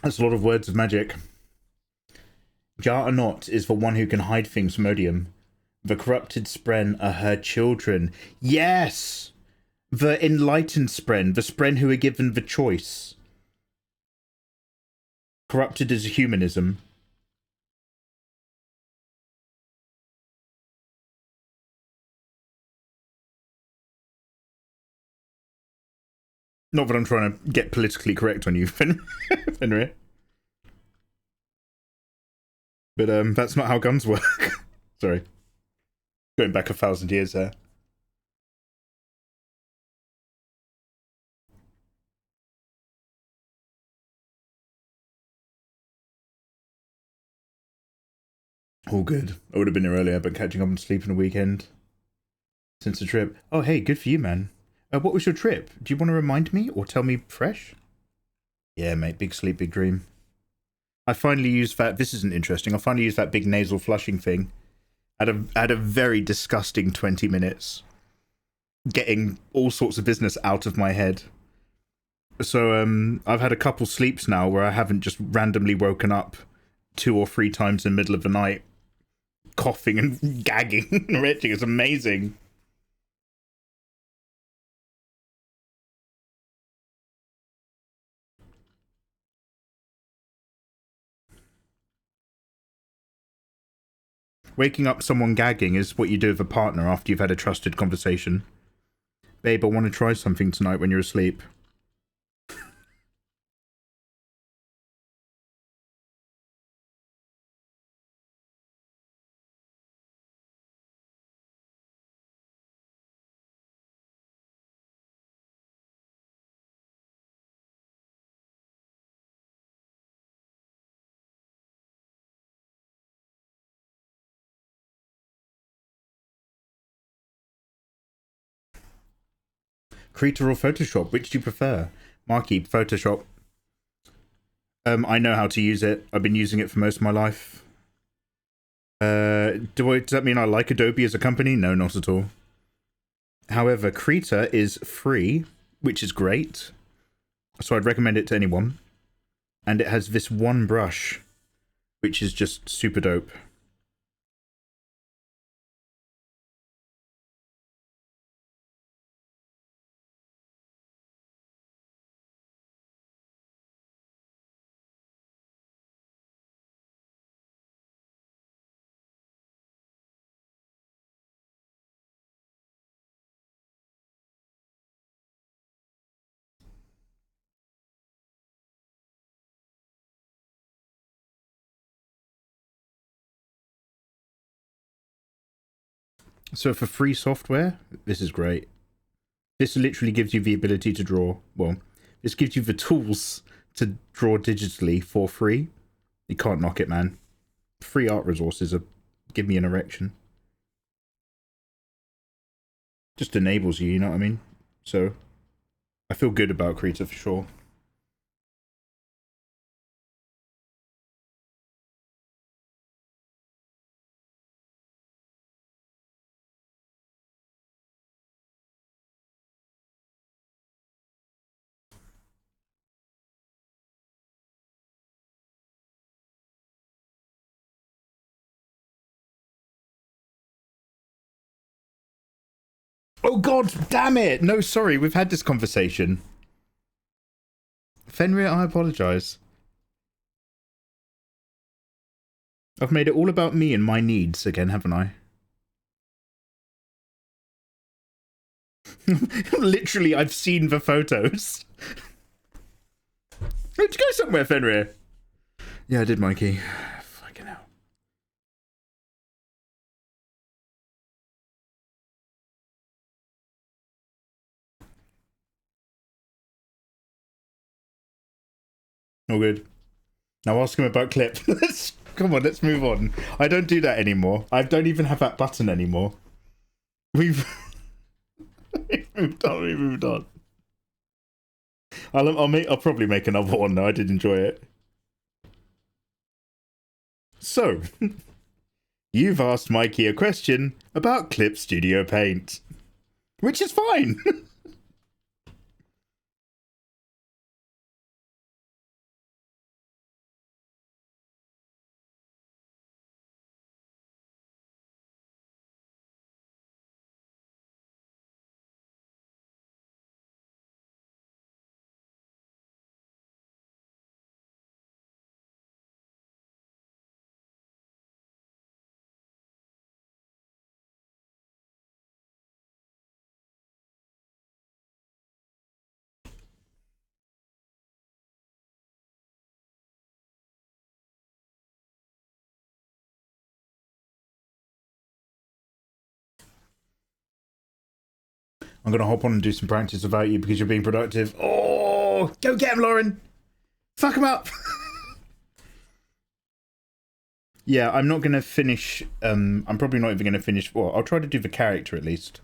That's a lot of words of magic. Jar'anot is the one who can hide things from odium. The corrupted spren are her children. Yes! The enlightened spren, the spren who are given the choice. Corrupted is humanism. Not that I'm trying to get politically correct on you, Fenrir. But that's not how guns work. Sorry. Going back 1,000 years there. All good. I would have been here earlier, but catching up on sleep in a weekend. Since the trip. Oh, hey, good for you, man. What was your trip? Do you want to remind me or tell me fresh? Yeah, mate, big sleep, big dream. I finally used that. This isn't interesting. I finally used that big nasal flushing thing. Had a very disgusting 20 minutes. Getting all sorts of business out of my head. So I've had a couple sleeps now where I haven't just randomly woken up 2 or 3 times in the middle of the night, coughing and gagging and retching. It's amazing. Waking up someone gagging is what you do with a partner after you've had a trusted conversation. Babe, I want to try something tonight when you're asleep. Krita or Photoshop? Which do you prefer? Marky, Photoshop. I know how to use it. I've been using it for most of my life. Does that mean I like Adobe as a company? No, not at all. However, Krita is free, which is great. So I'd recommend it to anyone. And it has this one brush, which is just super dope. So for free software, this is great. This literally gives you the ability to draw. Well, this gives you the tools to draw digitally for free. You can't knock it, man. Free art resources are give me an erection. Just enables you, you know what I mean? So I feel good about Krita for sure. Oh god damn it! No, sorry, we've had this conversation. Fenrir, I apologise. I've made it all about me and my needs again, haven't I? Literally, I've seen the photos. Did you go somewhere, Fenrir? Yeah, I did, Mikey. Fucking hell. All good. Now ask him about clip. Come on, let's move on. I don't do that anymore. I don't even have that button anymore. We've moved on. I'll probably make another one though. I did enjoy it. So, you've asked Mikey a question about Clip Studio Paint, which is fine. I'm going to hop on and do some practice without you because you're being productive. Oh, go get him, Lauren. Fuck him up. Yeah, I'm not going to finish. I'm probably not even going to finish. Well, I'll try to do the character at least.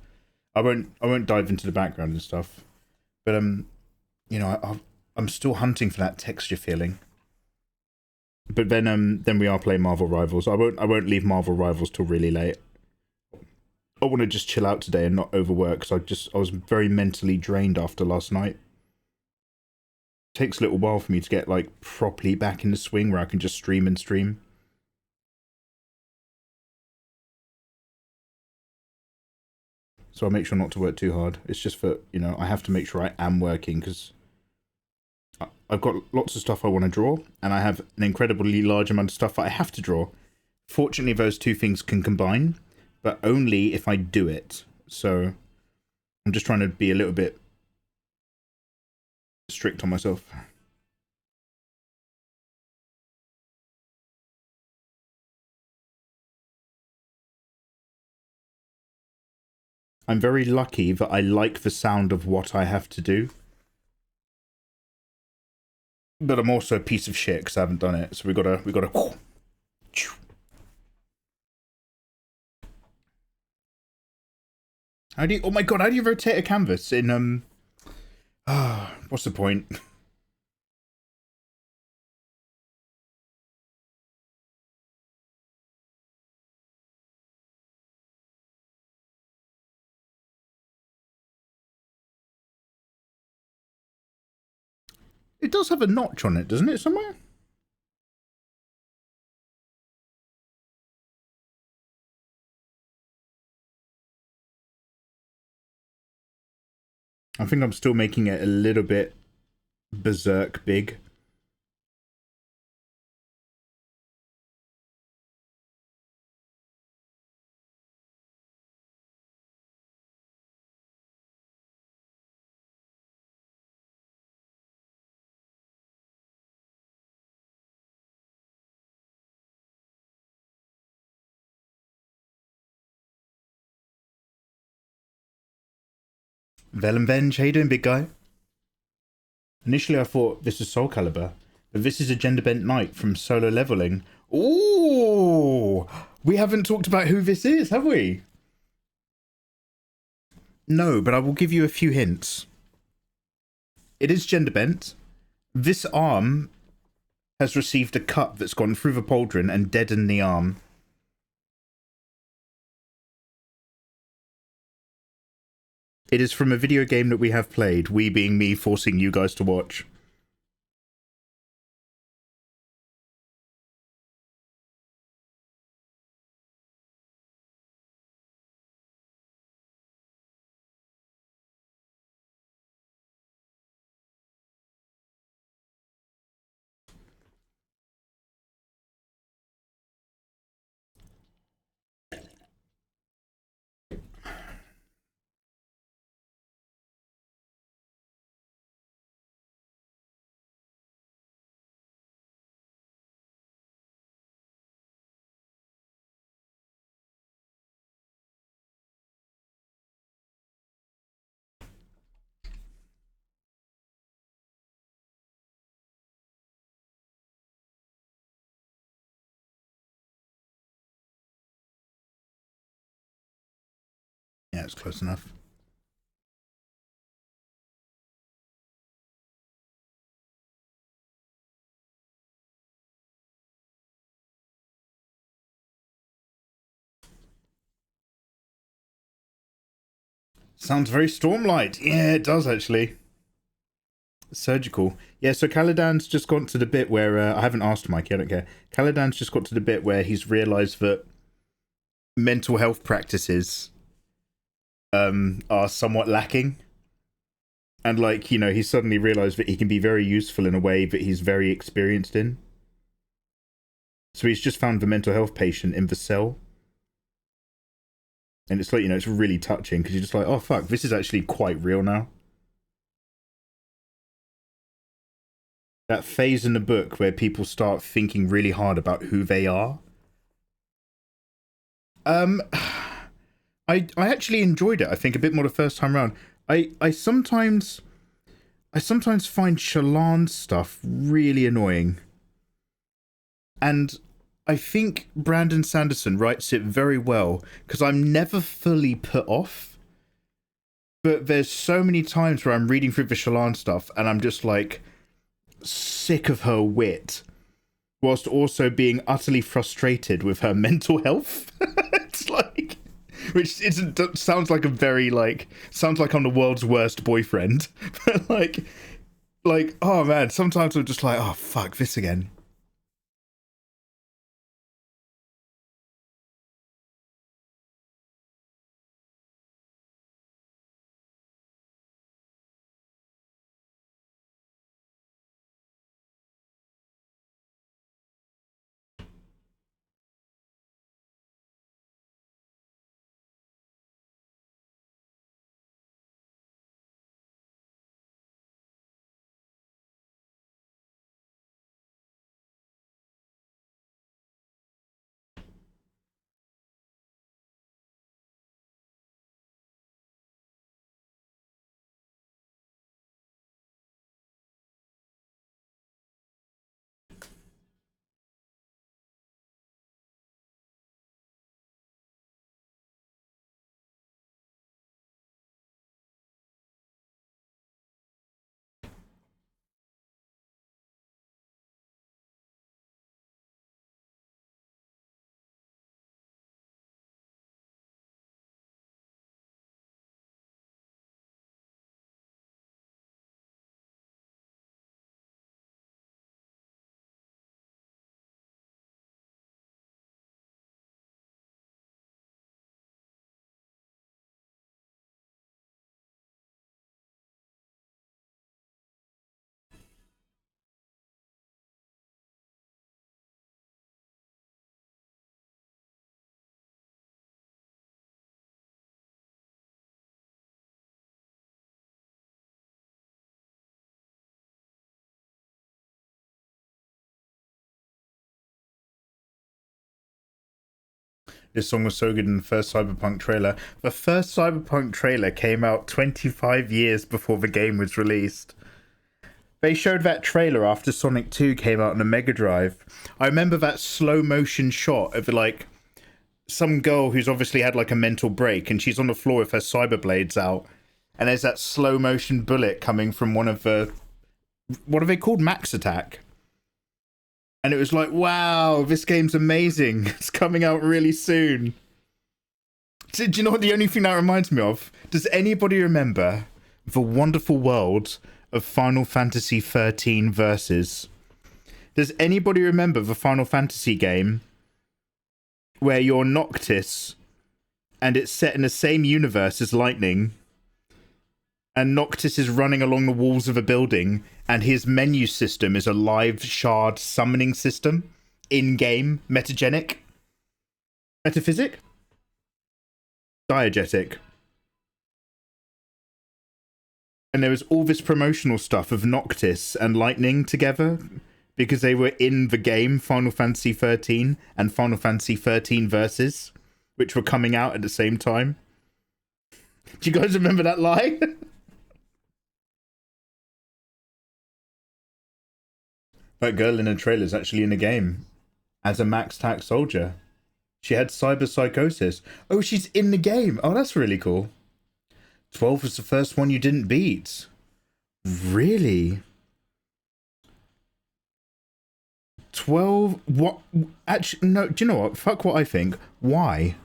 I won't dive into the background and stuff. But, you know, I'm still hunting for that texture feeling. But then we are playing Marvel Rivals. I won't leave Marvel Rivals till really late. I want to just chill out today and not overwork because I was very mentally drained after last night. It takes a little while for me to get like properly back in the swing where I can just stream. So I'll make sure not to work too hard. It's just for, you know, I have to make sure I am working because I've got lots of stuff I want to draw and I have an incredibly large amount of stuff that I have to draw. Fortunately, those two things can combine, but only if I do it. So I'm just trying to be a little bit strict on myself. I'm very lucky that I like the sound of what I have to do. But I'm also a piece of shit because I haven't done it. So we gotta. How do you? Oh my god! How do you rotate a canvas in what's the point? It does have a notch on it, doesn't it, somewhere? I think I'm still making it a little bit berserk big. Velenvenge, how you doing, big guy? Initially I thought this is Soul Calibur, but this is a gender bent knight from Solo Leveling. Ooh! We haven't talked about who this is, have we? No, but I will give you a few hints. It is gender bent. This arm has received a cut that's gone through the pauldron and deadened the arm. It is from a video game that we have played, we being me forcing you guys to watch. Yeah, it's close enough. Sounds very Stormlight. Yeah, it does actually. Surgical. Yeah, so Caladan's just got to the bit where I haven't asked Mikey, I don't care. Caladan's just got to the bit where he's realised that mental health practices are somewhat lacking. And like, you know, he suddenly realised that he can be very useful in a way that he's very experienced in. So he's just found the mental health patient in the cell. And it's like, you know, it's really touching because you're just like, oh fuck, this is actually quite real now. That phase in the book where people start thinking really hard about who they are. I actually enjoyed it. I think a bit more the first time around. I sometimes find Shallan's stuff really annoying, and I think Brandon Sanderson writes it very well because I'm never fully put off. But there's so many times where I'm reading through the Shallan stuff and I'm just like sick of her wit, whilst also being utterly frustrated with her mental health. It's like, which isn't, sounds like a very like, sounds like I'm the world's worst boyfriend. But like, oh man, sometimes I'm just like, oh fuck this again. This song was so good in the first Cyberpunk trailer. The first Cyberpunk trailer came out 25 years before the game was released. They showed that trailer after Sonic 2 came out on the Mega Drive. I remember that slow motion shot of like some girl who's obviously had like a mental break and she's on the floor with her cyber blades out. And there's that slow motion bullet coming from one of the, what are they called? Max Attack. And it was like, wow, this game's amazing. It's coming out really soon. Do you know what the only thing that reminds me of? Does anybody remember the wonderful world of Final Fantasy 13 Versus? Does anybody remember the Final Fantasy game where you're Noctis and it's set in the same universe as Lightning, and Noctis is running along the walls of a building, and his menu system is a live shard summoning system, in-game, metagenic, metaphysic, diegetic. And there was all this promotional stuff of Noctis and Lightning together because they were in the game Final Fantasy 13 and Final Fantasy 13 Versus, which were coming out at the same time. Do you guys remember that lie? That girl in the trailer is actually in the game as a Max Tack soldier. She had cyber psychosis. Oh, she's in the game. Oh, that's really cool. 12 was the first one you didn't beat. Really? 12? What? Actually, no, do you know what? Fuck what I think. Why?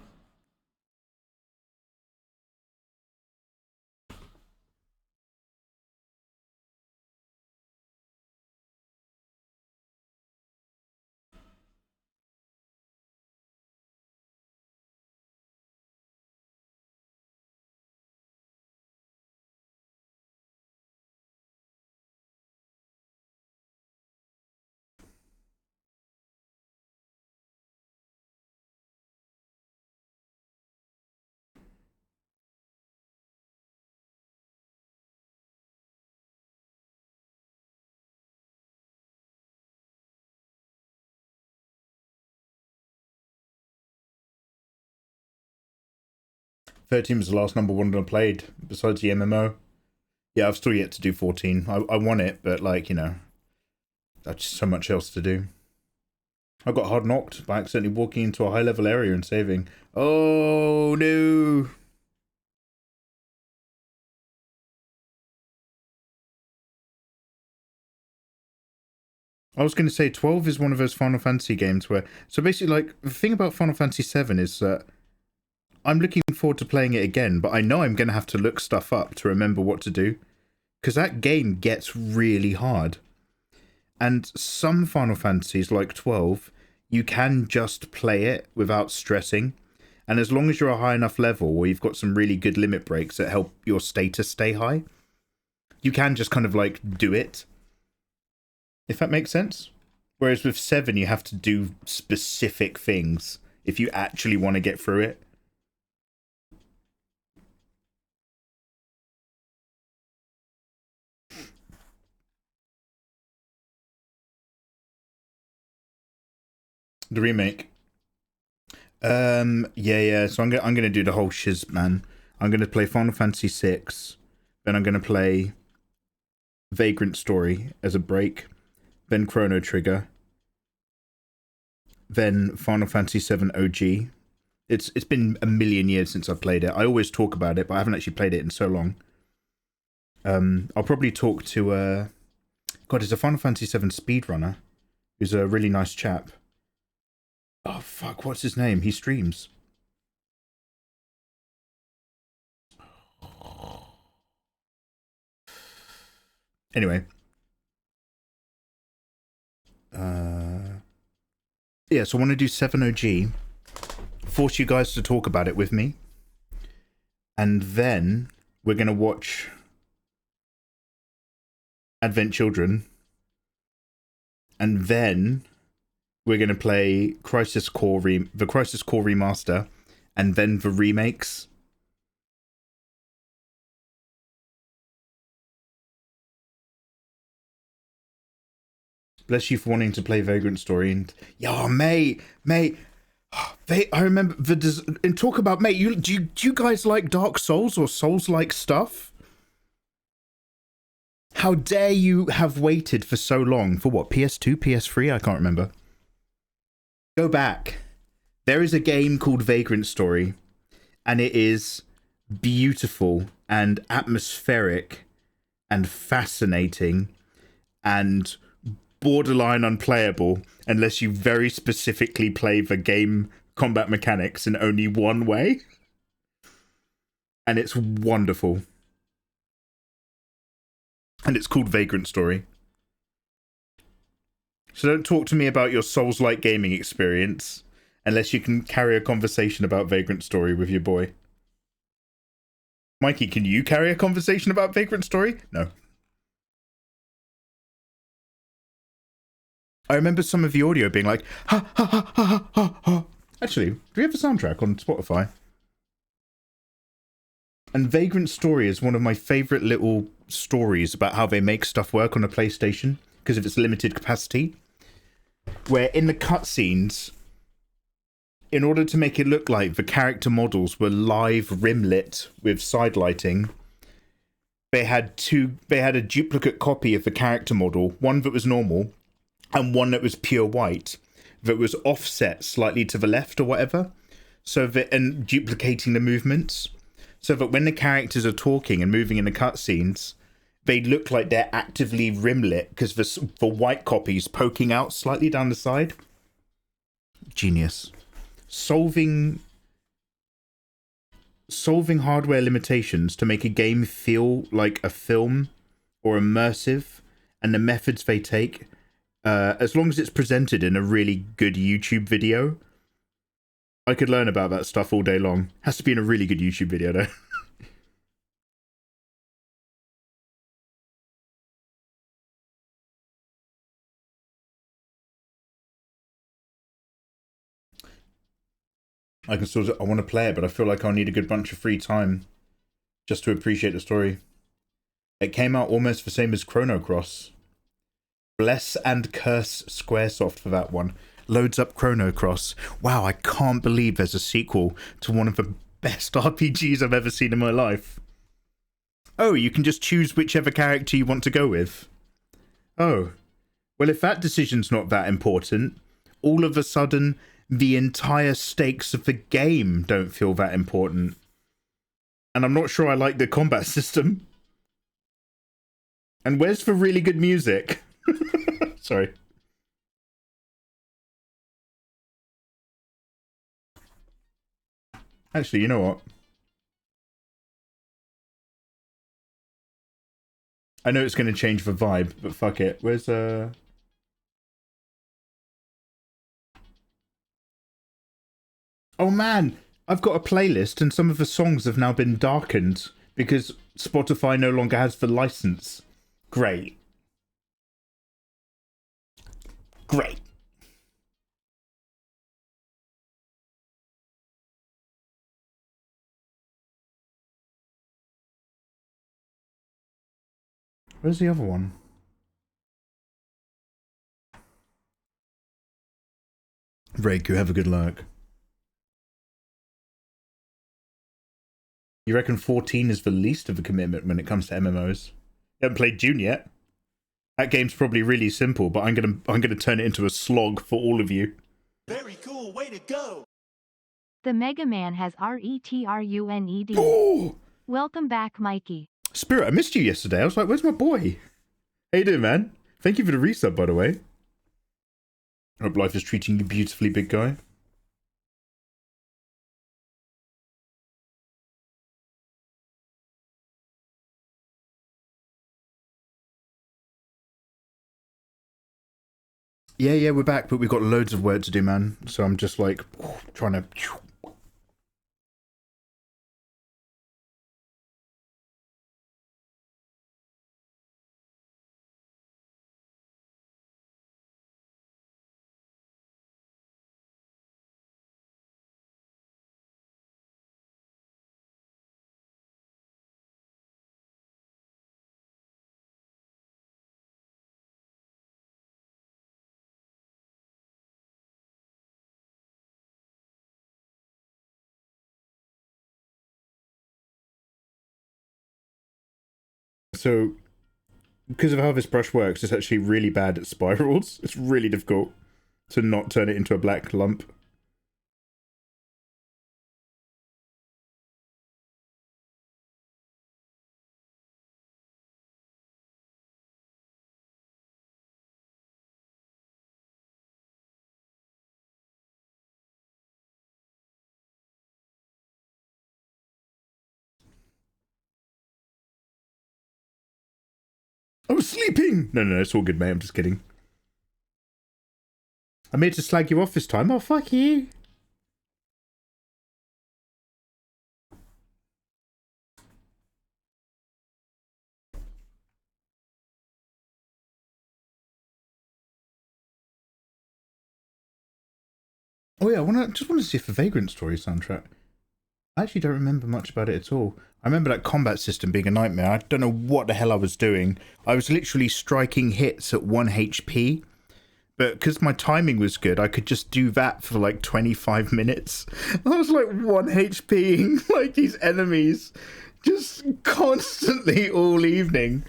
13 was the last number one I played, besides the MMO. Yeah, I've still yet to do 14. I want it, but like, you know, that's just so much else to do. I got hard knocked by accidentally walking into a high level area and saving. Oh no! I was going to say 12 is one of those Final Fantasy games where... So basically, like, the thing about Final Fantasy 7 is that I'm looking forward to playing it again, but I know I'm going to have to look stuff up to remember what to do. Because that game gets really hard. And some Final Fantasies, like 12, you can just play it without stressing. And as long as you're a high enough level or you've got some really good limit breaks that help your status stay high, you can just kind of, like, do it. If that makes sense. Whereas with 7, you have to do specific things if you actually want to get through it. The remake. Yeah. So I'm gonna do the whole shiz, man. I'm gonna play Final Fantasy 6, then I'm gonna play Vagrant Story as a break. Then Chrono Trigger, then Final Fantasy 7 OG. It's been a million years since I've played it. I always talk about it, but I haven't actually played it in so long. I'll probably talk to God, it's a Final Fantasy 7 speedrunner who's a really nice chap. Oh fuck, what's his name? He streams. Anyway. Yeah, so I want to do 7 OG, force you guys to talk about it with me, and then we're going to watch Advent Children, and then we're going to play the Crisis Core remaster, and then the remakes. Bless you for wanting to play Vagrant Story. And yeah, mate, I remember and talk about, mate. Do you guys like Dark Souls or Souls-like stuff? How dare you have waited for so long for what, PS2, PS3? I can't remember. Go back. There is a game called Vagrant Story, and it is beautiful and atmospheric and fascinating and borderline unplayable unless you very specifically play the game combat mechanics in only one way. And it's wonderful. And it's called Vagrant Story. So don't talk to me about your Souls-like gaming experience unless you can carry a conversation about Vagrant Story with your boy. Mikey, can you carry a conversation about Vagrant Story? No. I remember some of the audio being like, ha, ha, ha, ha, ha, ha, ha. Actually, do we have a soundtrack on Spotify? And Vagrant Story is one of my favourite little stories about how they make stuff work on a PlayStation because of its limited capacity. Where in the cutscenes, in order to make it look like the character models were live rimlit with side lighting, they had a duplicate copy of the character model, one that was normal, and one that was pure white, that was offset slightly to the left or whatever, so that, and duplicating the movements, so that when the characters are talking and moving in the cutscenes, they look like they're actively rimlit because the white copy's poking out slightly down the side. Genius. Solving hardware limitations to make a game feel like a film or immersive, and the methods they take, as long as it's presented in a really good YouTube video. I could learn about that stuff all day long. Has to be in a really good YouTube video though. I want to play it, but I feel like I'll need a good bunch of free time just to appreciate the story. It came out almost the same as Chrono Cross. Bless and curse Squaresoft for that one. Loads up Chrono Cross. Wow, I can't believe there's a sequel to one of the best RPGs I've ever seen in my life. Oh, you can just choose whichever character you want to go with. Oh, well, if that decision's not that important, all of a sudden, the entire stakes of the game don't feel that important. And I'm not sure I like the combat system. And where's the really good music? Sorry. Actually, you know what? I know it's going to change the vibe, but fuck it. Where's Oh man, I've got a playlist and some of the songs have now been darkened because Spotify no longer has the license. Great. Great. Where's the other one? Rake, have a good luck. You reckon 14 is the least of a commitment when it comes to MMOs? You haven't played Dune yet? That game's probably really simple, but I'm gonna turn it into a slog for all of you. Very cool, way to go! The Mega Man has RETRUNED. Oh! Welcome back, Mikey. Spirit, I missed you yesterday. I was like, where's my boy? How you doing, man? Thank you for the resub, by the way. I hope life is treating you beautifully, big guy. Yeah, we're back, but we've got loads of work to do, man. So I'm just like, trying to... So, because of how this brush works, it's actually really bad at spirals. It's really difficult to not turn it into a black lump. I was sleeping! No, it's all good, mate. I'm just kidding. I'm here to slag you off this time. Oh, fuck you. Oh yeah, I just want to see if the Vagrant Story soundtrack. I actually don't remember much about it at all. I remember that combat system being a nightmare. I don't know what the hell I was doing. I was literally striking hits at 1 HP. But because my timing was good, I could just do that for like 25 minutes. I was like 1 HP, like these enemies, just constantly all evening.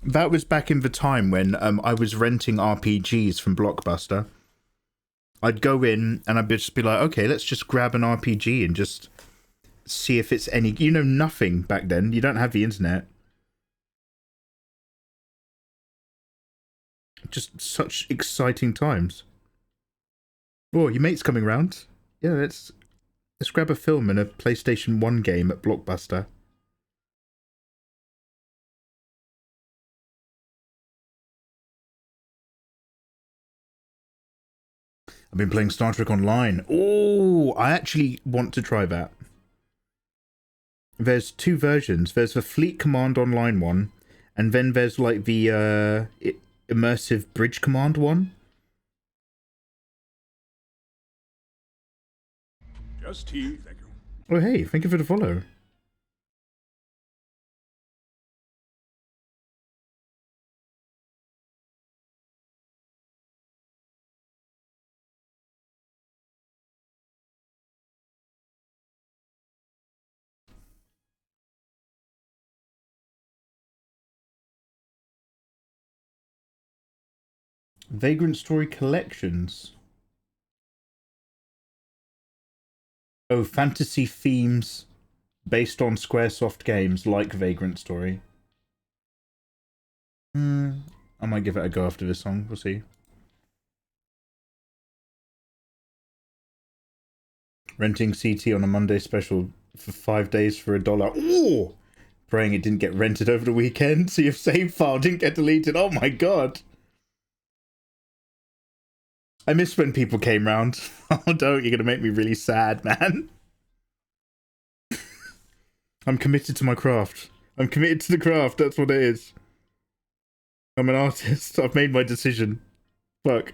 That was back in the time when I was renting RPGs from Blockbuster. I'd go in and I'd just be like, okay, let's just grab an RPG and just see if it's any... You know nothing back then. You don't have the internet. Just such exciting times. Oh, your mate's coming round. Yeah, let's grab a film and a PlayStation 1 game at Blockbuster. I've been playing Star Trek Online. Oh, I actually want to try that. There's 2 versions. There's the Fleet Command Online one, and then there's like the immersive Bridge Command one. Just tea, thank you. Oh, hey, thank you for the follow. Vagrant Story collections. Oh, fantasy themes based on Squaresoft games like Vagrant Story. I might give it a go after this song. We'll see. Renting CT on a Monday special for 5 days for $1. Ooh! Praying it didn't get rented over the weekend, so your save file didn't get deleted. Oh my god. I miss when people came round. Oh, don't. You're going to make me really sad, man. I'm committed to my craft. I'm committed to the craft. That's what it is. I'm an artist. I've made my decision. Fuck.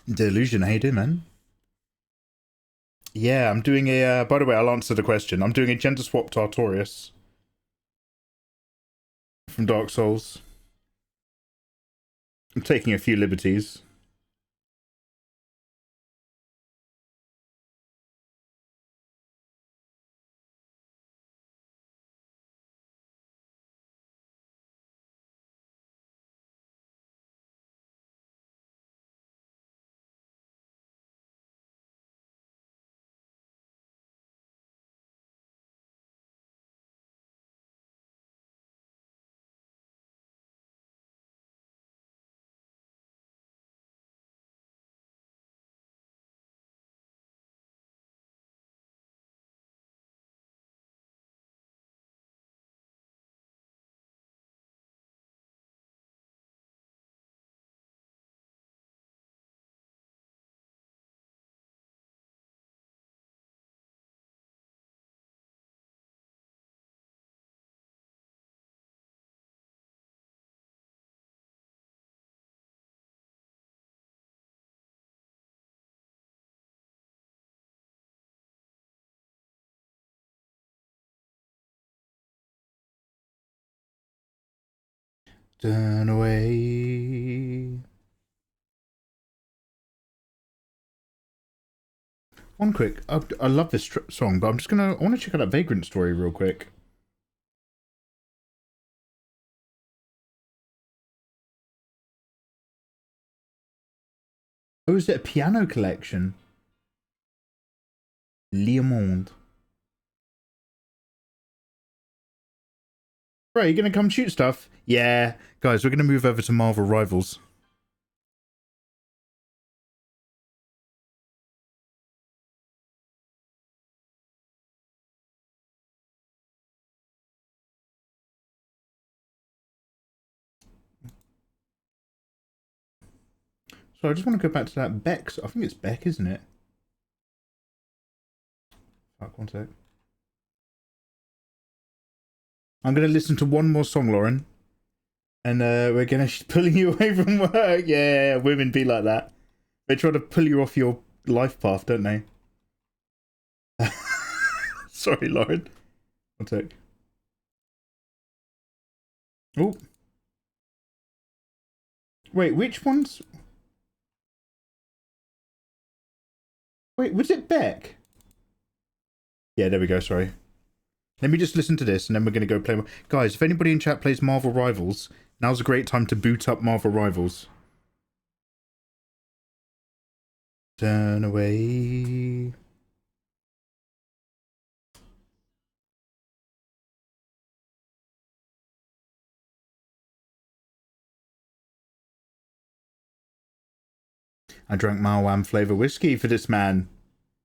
Delusion, how you doing, man? Yeah, I'm doing a... by the way, I'll answer the question. I'm doing a gender-swapped Artorius from Dark Souls. I'm taking a few liberties. Turn away. One quick, I love this song, but I want to check out that Vagrant Story real quick. Oh, is it a piano collection? Le Monde. Right, you gonna come shoot stuff? Yeah. Guys, we're gonna move over to Marvel Rivals. So I just want to go back to that Beck. I think it's Beck, isn't it? Fuck, one sec. I'm going to listen to one more song, Lauren. And we're going to pulling you away from work. Yeah, women be like that. They try to pull you off your life path, don't they? Sorry, Lauren. I'll take. Oh. Wait, which ones? Wait, was it Beck? Yeah, there we go, sorry. Let me just listen to this, and then we're going to go play... Guys, if anybody in chat plays Marvel Rivals, now's a great time to boot up Marvel Rivals. Turn away... I drank Malwam flavor whiskey for this man.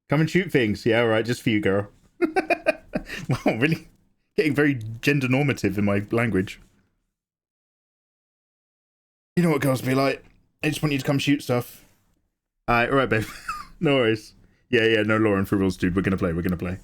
Come and shoot things. Yeah, alright, just for you, girl. Wow, really getting very gender normative in my language. You know what girls be like. I just want you to come shoot stuff. Alright, babe. No worries. Yeah, no Lauren for rules, dude. We're gonna play.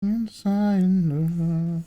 Inside.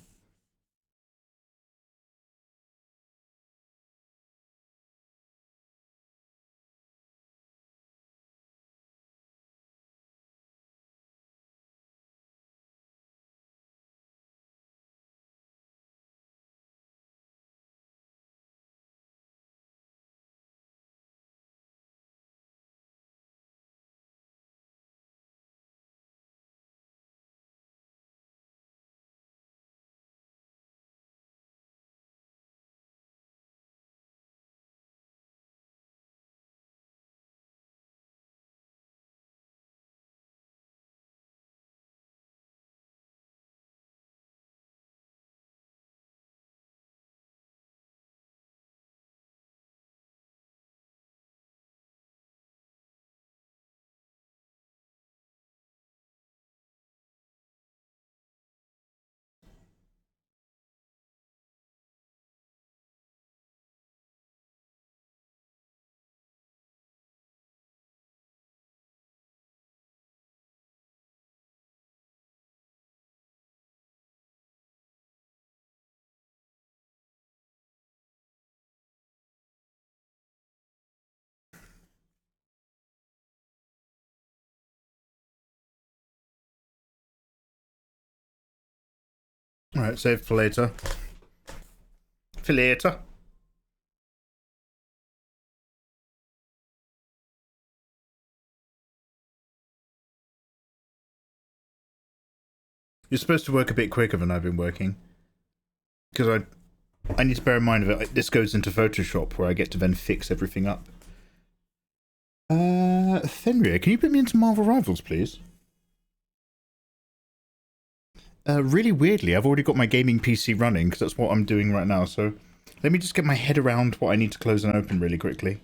Alright, save for later. For later. You're supposed to work a bit quicker than I've been working. Because I need to bear in mind that this goes into Photoshop where I get to then fix everything up. Fenrir, can you put me into Marvel Rivals, please? Really weirdly, I've already got my gaming PC running because that's what I'm doing right now. So let me just get my head around what I need to close and open really quickly.